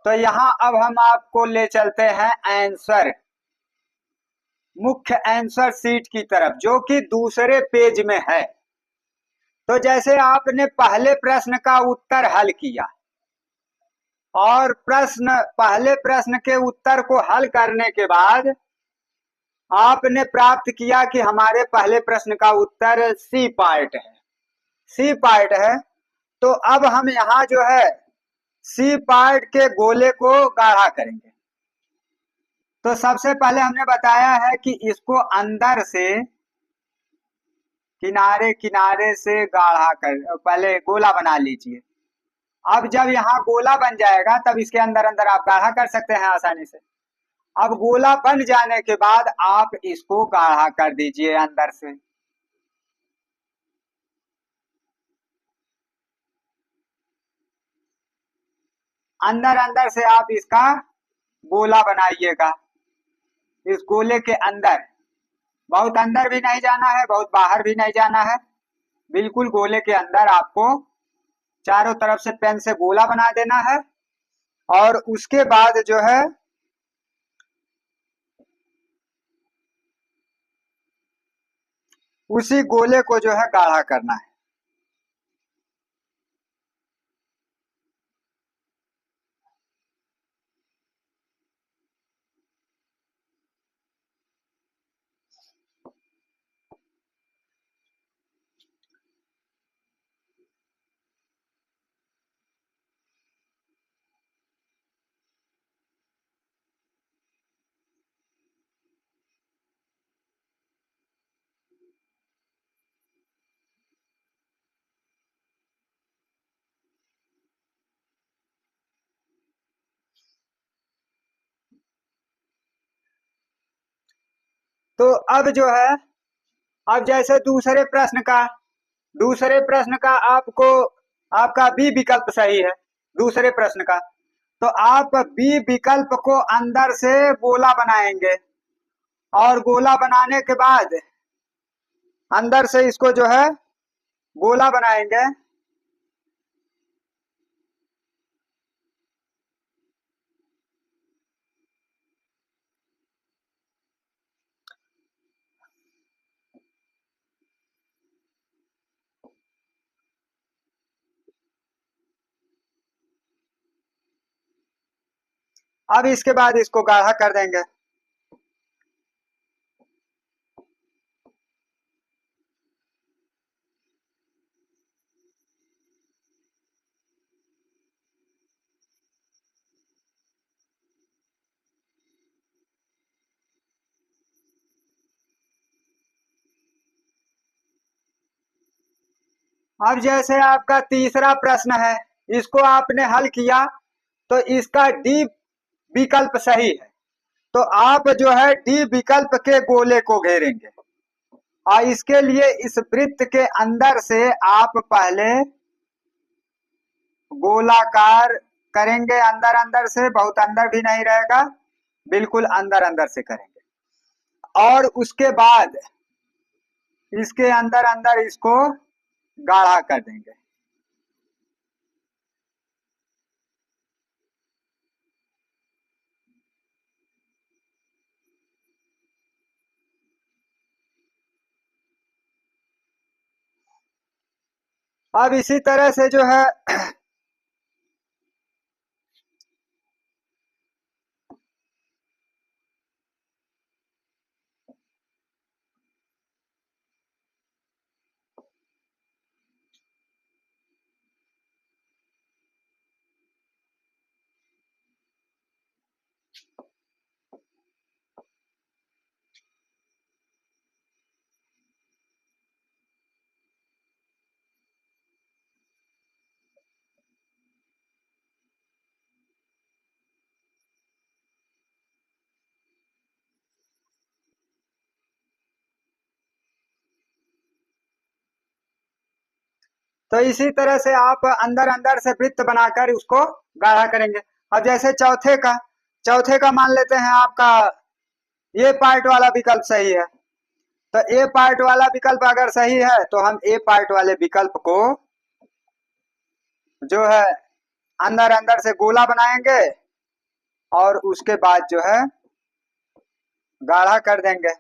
तो यहाँ अब हम आपको ले चलते हैं आंसर, मुख्य आंसर सीट की तरफ, जो कि दूसरे पेज में है। तो जैसे आपने पहले प्रश्न का उत्तर हल किया और पहले प्रश्न के उत्तर को हल करने के बाद आपने प्राप्त किया कि हमारे पहले प्रश्न का उत्तर सी पार्ट है, सी पार्ट है। तो अब हम यहाँ जो है सी पार्ट के गोले को गाढ़ा करेंगे। तो सबसे पहले हमने बताया है कि इसको अंदर से किनारे किनारे से गाढ़ा कर, पहले गोला बना लीजिए। अब जब यहाँ गोला बन जाएगा तब इसके अंदर अंदर आप गाढ़ा कर सकते हैं आसानी से। अब गोला बन जाने के बाद आप इसको गाढ़ा कर दीजिए अंदर से। अंदर अंदर से आप इसका गोला बनाइएगा। इस गोले के अंदर, बहुत अंदर भी नहीं जाना है, बहुत बाहर भी नहीं जाना है, बिल्कुल गोले के अंदर आपको चारों तरफ से पेन से गोला बना देना है। और उसके बाद जो है उसी गोले को जो है गाढ़ा करना है। तो अब जो है, अब जैसे दूसरे प्रश्न का आपको, आपका बी विकल्प सही है दूसरे प्रश्न का, तो आप बी विकल्प को अंदर से गोला बनाएंगे, और गोला बनाने के बाद अंदर से इसको जो है गोला बनाएंगे। अब इसके बाद इसको गाढ़ा कर देंगे। अब जैसे आपका तीसरा प्रश्न है, इसको आपने हल किया तो इसका डी विकल्प सही है, तो आप जो है डी विकल्प के गोले को घेरेंगे, और इसके लिए इस वृत्त के अंदर से आप पहले गोलाकार करेंगे, अंदर अंदर से, बहुत अंदर भी नहीं रहेगा, बिल्कुल अंदर अंदर से करेंगे, और उसके बाद इसके अंदर अंदर इसको गाढ़ा कर देंगे। अब इसी तरह से जो है तो इसी तरह से आप अंदर अंदर से वृत्त बनाकर उसको गाढ़ा करेंगे। अब जैसे चौथे का मान लेते हैं आपका ए पार्ट वाला विकल्प सही है, तो ए पार्ट वाला विकल्प अगर सही है तो हम ए पार्ट वाले विकल्प को जो है अंदर अंदर से गोला बनाएंगे, और उसके बाद जो है गाढ़ा कर देंगे।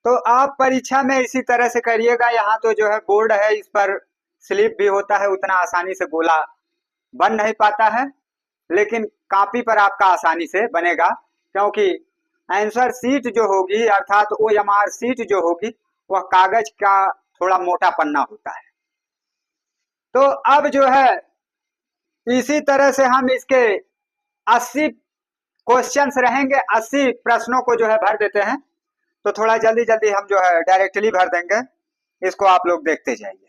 तो आप परीक्षा में इसी तरह से करिएगा, यहाँ तो जो है बोर्ड है, इस पर स्लिप भी होता है, उतना आसानी से गोला बन नहीं पाता है, लेकिन कॉपी पर आपका आसानी से बनेगा, क्योंकि आंसर शीट जो होगी अर्थात OMR शीट जो होगी वह कागज का थोड़ा मोटा पन्ना होता है। तो अब जो है इसी तरह से हम इसके 80 क्वेश्चंस रहेंगे, 80 प्रश्नों को जो है भर देते हैं, तो थोड़ा जल्दी जल्दी हम जो है डायरेक्टली भर देंगे, इसको आप लोग देखते जाइए।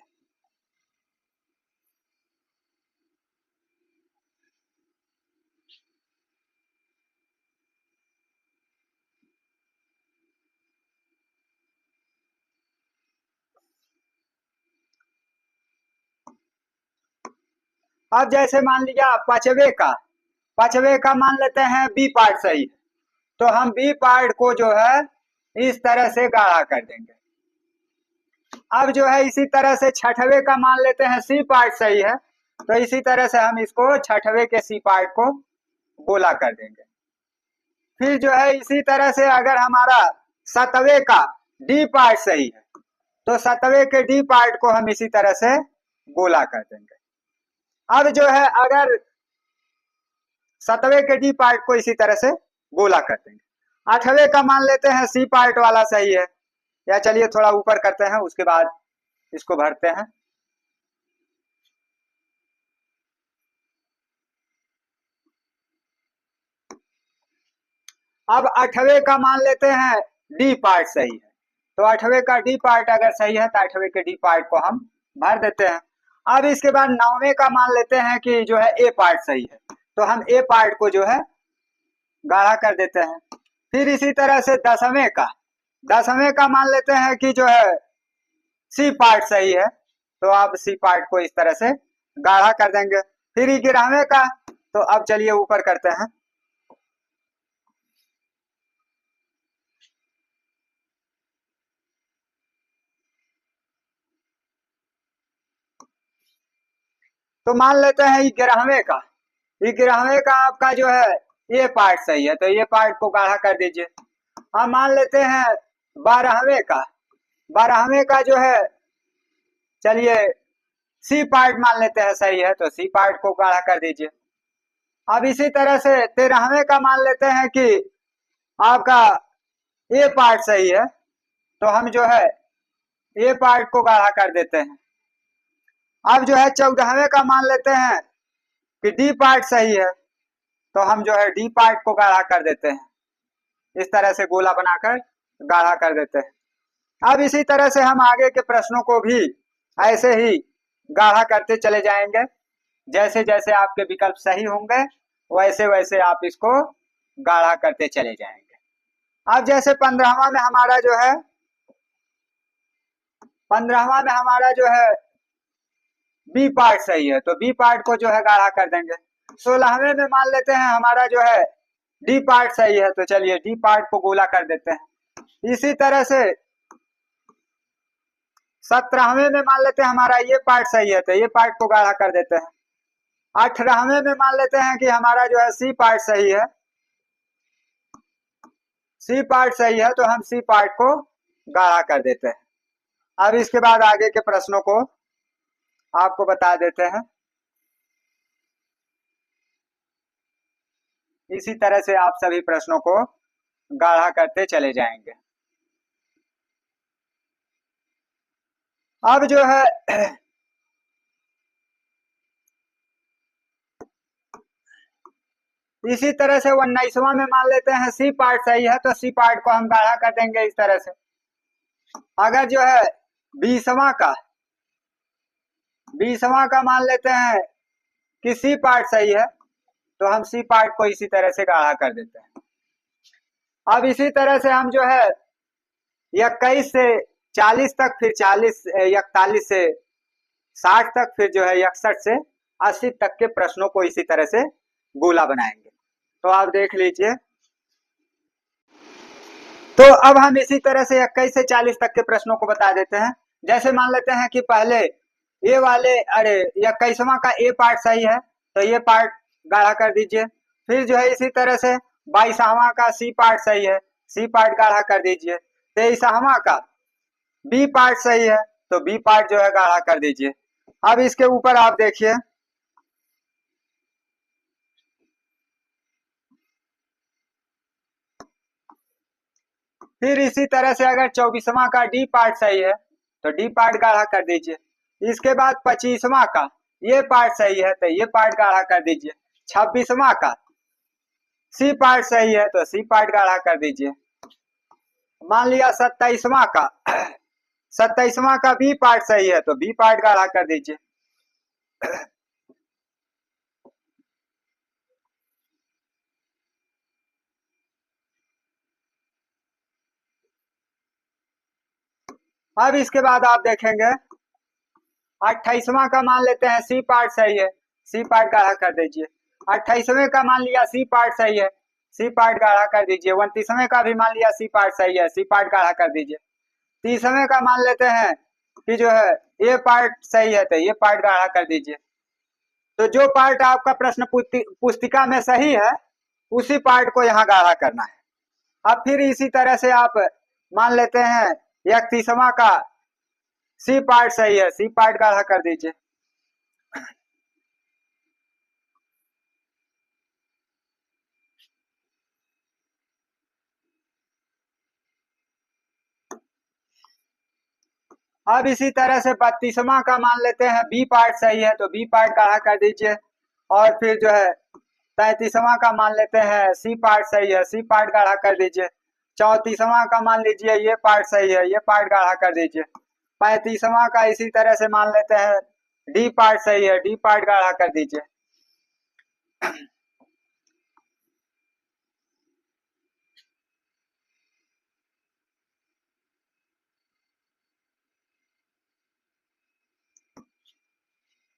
अब जैसे मान लिया पांचवे का मान लेते हैं बी पार्ट सही, तो हम बी पार्ट को जो है इस तरह से गाढ़ा कर देंगे। अब जो है इसी तरह से छठवें का मान लेते हैं सी पार्ट सही है, तो इसी तरह से हम इसको छठवें के सी पार्ट को गोला कर देंगे। फिर जो है इसी तरह से अगर हमारा सतवें का डी पार्ट सही है, तो सतवें के डी पार्ट को हम इसी तरह से गोला कर देंगे। अब जो है अगर सतवें के डी पार्ट को इसी तरह से गोला कर देंगे। आठवें का मान लेते हैं सी पार्ट वाला सही है, या चलिए थोड़ा ऊपर करते हैं, उसके बाद इसको भरते हैं। अब 8वें का मान लेते हैं डी पार्ट सही है, तो 8वें का डी पार्ट अगर सही है तो 8वें के डी पार्ट को हम भर देते हैं। अब इसके बाद 9वें का मान लेते हैं कि जो है ए पार्ट सही है, तो हम ए पार्ट को जो है गाढ़ा कर देते हैं। फिर इसी तरह से 10वें का मान लेते हैं कि जो है सी पार्ट सही है, तो आप सी पार्ट को इस तरह से गाढ़ा कर देंगे। फिर 11वें का, तो अब चलिए ऊपर करते हैं। तो मान लेते हैं 11वें का आपका जो है ये पार्ट सही है, तो ये पार्ट को गाढ़ा कर दीजिए। अब मान लेते हैं 12वें का जो है, चलिए सी पार्ट मान लेते हैं सही है, तो सी पार्ट को गाढ़ा कर दीजिए। अब इसी तरह से 13वें का मान लेते हैं कि आपका ए पार्ट सही है, तो हम जो है ए पार्ट को गाढ़ा कर देते हैं। अब जो है 14वें का मान लेते हैं कि डी पार्ट सही है, तो हम जो है डी पार्ट को गाढ़ा कर देते हैं, इस तरह से गोला बनाकर गाढ़ा कर देते हैं। अब इसी तरह से हम आगे के प्रश्नों को भी ऐसे ही गाढ़ा करते चले जाएंगे, जैसे जैसे आपके विकल्प सही होंगे वैसे वैसे आप इसको गाढ़ा करते चले जाएंगे। अब जैसे 15वां में हमारा जो है बी पार्ट सही है, तो बी पार्ट को जो है गाढ़ा कर देंगे। 16वें में मान लेते हैं हमारा जो है डी पार्ट सही है, तो चलिए डी पार्ट को गोला कर देते हैं। इसी तरह से 17वें में मान लेते हैं हमारा ये पार्ट सही है, तो ये पार्ट को गाढ़ा कर देते हैं। 18वें में मान लेते हैं कि हमारा जो है सी पार्ट सही है, तो हम सी पार्ट को गाढ़ा कर देते हैं। अब इसके बाद आगे के प्रश्नों को आपको बता देते हैं। इसी तरह से आप सभी प्रश्नों को गाढ़ा करते चले जाएंगे। अब जो है इसी तरह से 19वां में मान लेते हैं सी पार्ट सही है, तो सी पार्ट को हम गाढ़ा कर देंगे इस तरह से। अगर जो है 20वां का मान लेते हैं कि सी पार्ट सही है, तो हम सी पार्ट को इसी तरह से गाढ़ा कर देते हैं। अब इसी तरह से हम जो है 21 से 40 तक, फिर 41 से 60 तक, फिर जो है 61 से 80 तक के प्रश्नों को इसी तरह से गोला बनाएंगे। तो आप देख लीजिए। तो अब हम इसी तरह से 21 से 40 तक के प्रश्नों को बता देते हैं। जैसे मान लेते हैं कि पहले ये वाले, अरे 21वां का ए पार्ट सही है, तो ये पार्ट गाढ़ा कर दीजिए। फिर जो है इसी तरह से 22वां का सी पार्ट सही है, सी पार्ट गाढ़ा कर दीजिए। 23वां का बी पार्ट सही है, तो बी पार्ट जो है गाढ़ा कर दीजिए। अब इसके ऊपर आप देखिए, फिर इसी तरह से अगर 24वां का डी पार्ट सही है, तो डी पार्ट गाढ़ा कर दीजिए। इसके बाद 25वां का ये पार्ट सही है, तो ये पार्ट गाढ़ा कर दीजिए। 26वां का सी पार्ट सही है, तो सी पार्ट गाढ़ा कर दीजिए। मान लिया 27वां का बी पार्ट सही है, तो बी पार्ट गाढ़ा कर दीजिए। अब इसके बाद आप देखेंगे 28वां का मान लेते हैं सी पार्ट सही है, सी पार्ट गाढ़ा कर दीजिए। 28वें का मान लिया सी पार्ट सही है, सी पार्ट गाढ़ा कर दीजिए। 29वें का भी मान लिया सी पार्ट सही है, सी पार्ट गाढ़ा कर दीजिए। 30वें का मान लेते हैं कि जो है ये पार्ट सही है, तो ये पार्ट गाढ़ा कर दीजिए। तो जो पार्ट आपका प्रश्न पुस्तिका में सही है उसी पार्ट को यहाँ गाढ़ा करना है। अब फिर इसी तरह से आप मान लेते हैं 31वां का सी पार्ट सही है, सी पार्ट गाढ़ा कर दीजिए। अब इसी तरह से 32वां का मान लेते हैं बी पार्ट सही है, तो बी पार्ट गाढ़ा कर दीजिए। और फिर जो है 33वां का मान लेते हैं सी पार्ट सही है, सी पार्ट गाढ़ा कर दीजिए। 34वां का मान लीजिए ये पार्ट सही है, ये पार्ट गाढ़ा कर दीजिए। 35वां का इसी तरह से मान लेते हैं डी पार्ट सही है, डी पार्ट गाढ़ा कर दीजिए।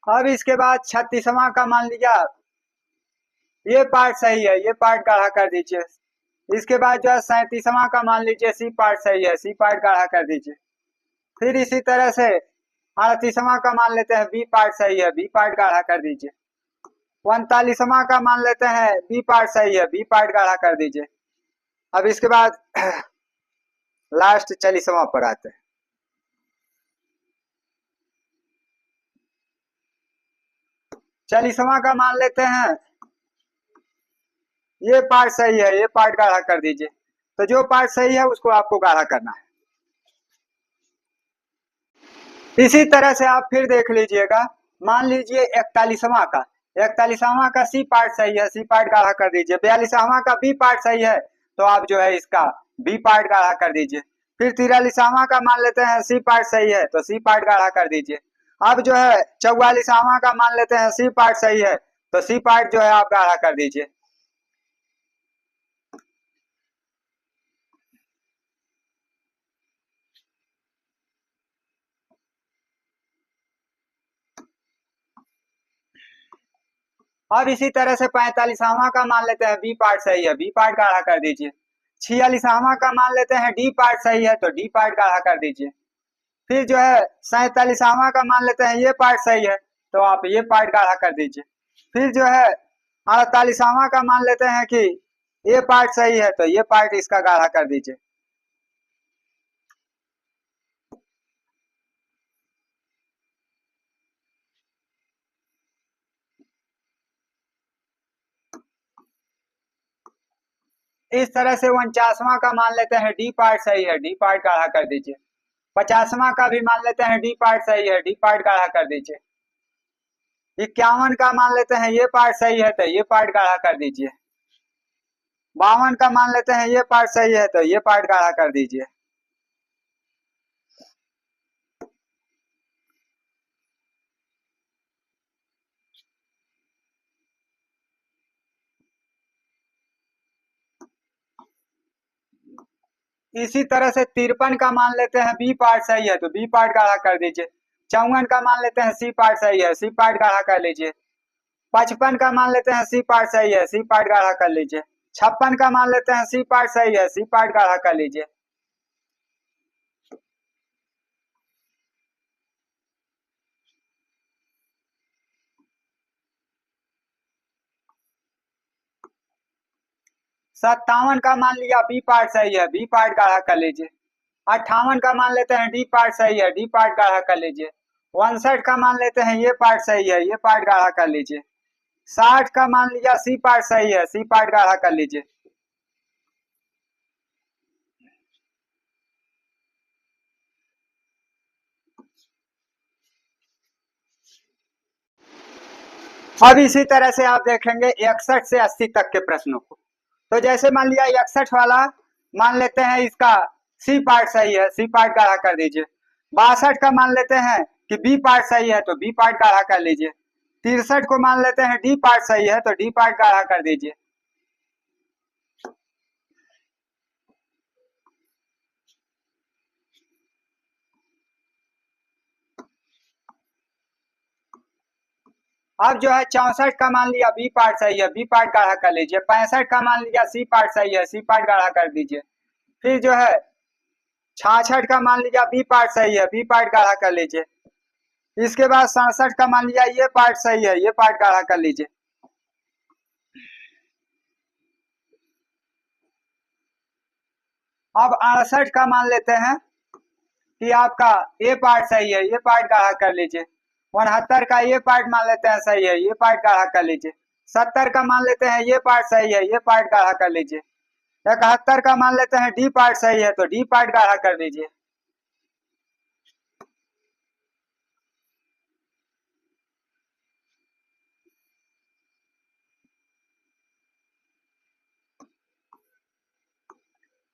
अब इसके बाद 36वां का मान लिया ये पार्ट सही है, ये पार्ट गाढ़ा कर दीजिए। इसके बाद जो है 37वां का मान लीजिए सी पार्ट सही है, सी पार्ट गाढ़ा कर दीजिए। फिर इसी तरह से 38वां का मान लेते हैं बी पार्ट सही है, बी पार्ट गाढ़ा कर दीजिए। 39वां का मान लेते हैं बी पार्ट सही है, बी पार्ट गाढ़ा कर दीजिए। अब इसके बाद लास्ट 40वां पर आते हैं। 40वां का मान लेते हैं ये पार्ट सही है, ये पार्ट गाढ़ा कर दीजिए। तो जो पार्ट सही है उसको आपको गाढ़ा करना है। इसी तरह से आप फिर देख लीजिएगा, मान लीजिए 41वां का, 41वां का सी पार्ट सही है, सी पार्ट गाढ़ा कर दीजिए। 42वां का बी पार्ट सही है, तो आप जो है इसका बी पार्ट गाढ़ा कर दीजिए। फिर 43वां का मान लेते हैं सी पार्ट सही है, तो सी पार्ट गाढ़ा कर दीजिए। अब जो है 44वां का मान लेते हैं सी पार्ट सही है, तो सी पार्ट जो है आप गाढ़ा कर दीजिए। अब इसी तरह से 45वां का मान लेते हैं बी पार्ट सही है, बी पार्ट गाढ़ा कर दीजिए। 46वां का मान लेते हैं डी पार्ट सही है, तो डी पार्ट गाढ़ा कर दीजिए। फिर जो है 47वां का मान लेते हैं ये पार्ट सही है, तो आप ये पार्ट गाढ़ा कर दीजिए। फिर जो है 48वां का मान लेते हैं कि ये पार्ट सही है, तो ये पार्ट इसका गाढ़ा कर दीजिए। इस तरह से 49वां का मान लेते हैं डी पार्ट सही है, डी पार्ट गाढ़ा कर दीजिए। 50वां का भी मान लेते हैं डी पार्ट सही है, डी पार्ट गाढ़ा कर दीजिए। 51 का मान लेते हैं ये पार्ट सही है, तो ये पार्ट गाढ़ा कर दीजिए। 52 का मान लेते हैं ये पार्ट सही है, तो ये पार्ट गाढ़ा कर दीजिए। इसी तरह से 53 का मान लेते हैं बी पार्ट सही है, तो बी पार्ट गाढ़ा कर दीजिए। 54 का मान लेते हैं सी पार्ट सही है, सी पार्ट गाढ़ा कर लीजिए। 55 का मान लेते हैं सी पार्ट सही है, सी पार्ट गाढ़ा कर लीजिए। 56 का मान लेते हैं सी पार्ट सही है, सी पार्ट गाढ़ा कर लीजिए। सत्तावन का मान लिया बी पार्ट सही है, बी पार्ट गाढ़ा कर लीजिए। 58 का मान लेते हैं डी पार्ट सही है, डी पार्ट गाढ़ा कर लीजिए। 59 का मान लेते हैं ये पार्ट सही है, ये पार्ट गाढ़ा कर लीजिए। 60 का मान लिया सी पार्ट सही है, सी पार्ट गाढ़ा कर लीजिए। अब इसी तरह से आप देखेंगे 61 से 80 तक के प्रश्नों को। तो जैसे मान लिया 61 वाला मान लेते हैं इसका सी पार्ट सही है, सी पार्ट गाढ़ा कर दीजिए। 62 का मान लेते हैं कि बी पार्ट सही है, तो बी पार्ट गाढ़ा कर लीजिए। 63 को मान लेते हैं डी पार्ट सही है, तो डी पार्ट गाढ़ा कर दीजिए। अब जो है 64 का मान लिया बी पार्ट सही है, बी पार्ट गाढ़ा कर लीजिए। 65 का मान लिया सी पार्ट सही है, सी पार्ट गाढ़ा कर दीजिए। फिर जो है 66 का मान लिया बी पार्ट सही है, बी पार्ट गाढ़ा कर लीजिए। इसके बाद 67 का मान लिया ये पार्ट सही है, ये पार्ट गाढ़ा कर लीजिए। अब 68 का मान लेते हैं कि आपका ये पार्ट सही है, ये पार्ट गाढ़ा कर लीजिए। 69 का ये पार्ट मान लेते हैं सही है, ये पार्ट गाढ़ा कर लीजिए। 70 का मान लेते हैं ये पार्ट सही है, ये पार्ट गाढ़ा कर लीजिए। 71 का मान लेते हैं डी पार्ट सही है, तो डी पार्ट गाढ़ा कर लीजिए।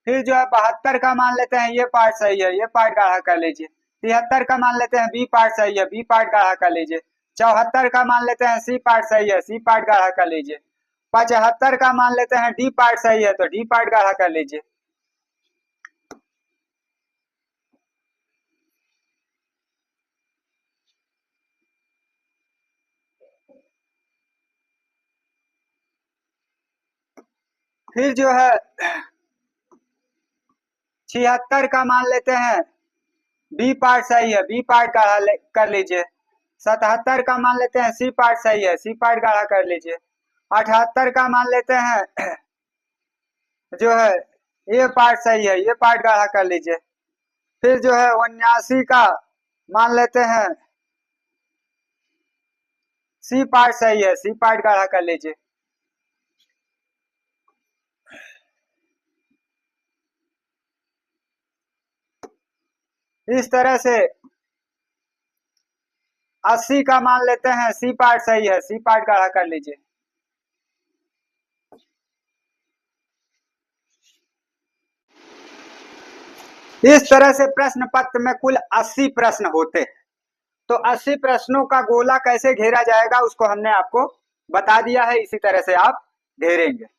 फिर जो है 72 का मान लेते हैं ये पार्ट सही है, ये पार्ट गाढ़ा कर लीजिए। 73 का मान लेते हैं बी पार्ट सही है, बी पार्ट गाढ़ा कर लीजिए। 74 का मान लेते हैं सी पार्ट सही है, सी पार्ट गाढ़ा कर लीजिए। 75 का मान लेते हैं डी पार्ट सही है, तो डी पार्ट गाढ़ा कर लीजिए। फिर जो है 76 का मान लेते हैं बी पार्ट सही है, बी पार्ट गाढ़ा कर लीजिए। 77 का मान लेते हैं सी पार्ट सही है, सी पार्ट गाढ़ा कर लीजिए। 78 का मान लेते हैं जो है ये पार्ट सही है, ये पार्ट गाढ़ा कर लीजिए। फिर जो है 79 का मान लेते हैं सी पार्ट सही है, सी पार्ट गाढ़ा कर लीजिए। इस तरह से 80 का मान लेते हैं सी पार्ट सही है, सी पार्ट गाढ़ा कर लीजिए। इस तरह से प्रश्न पत्र में कुल 80 प्रश्न होते हैं। तो 80 प्रश्नों का गोला कैसे घेरा जाएगा उसको हमने आपको बता दिया है, इसी तरह से आप घेरेंगे।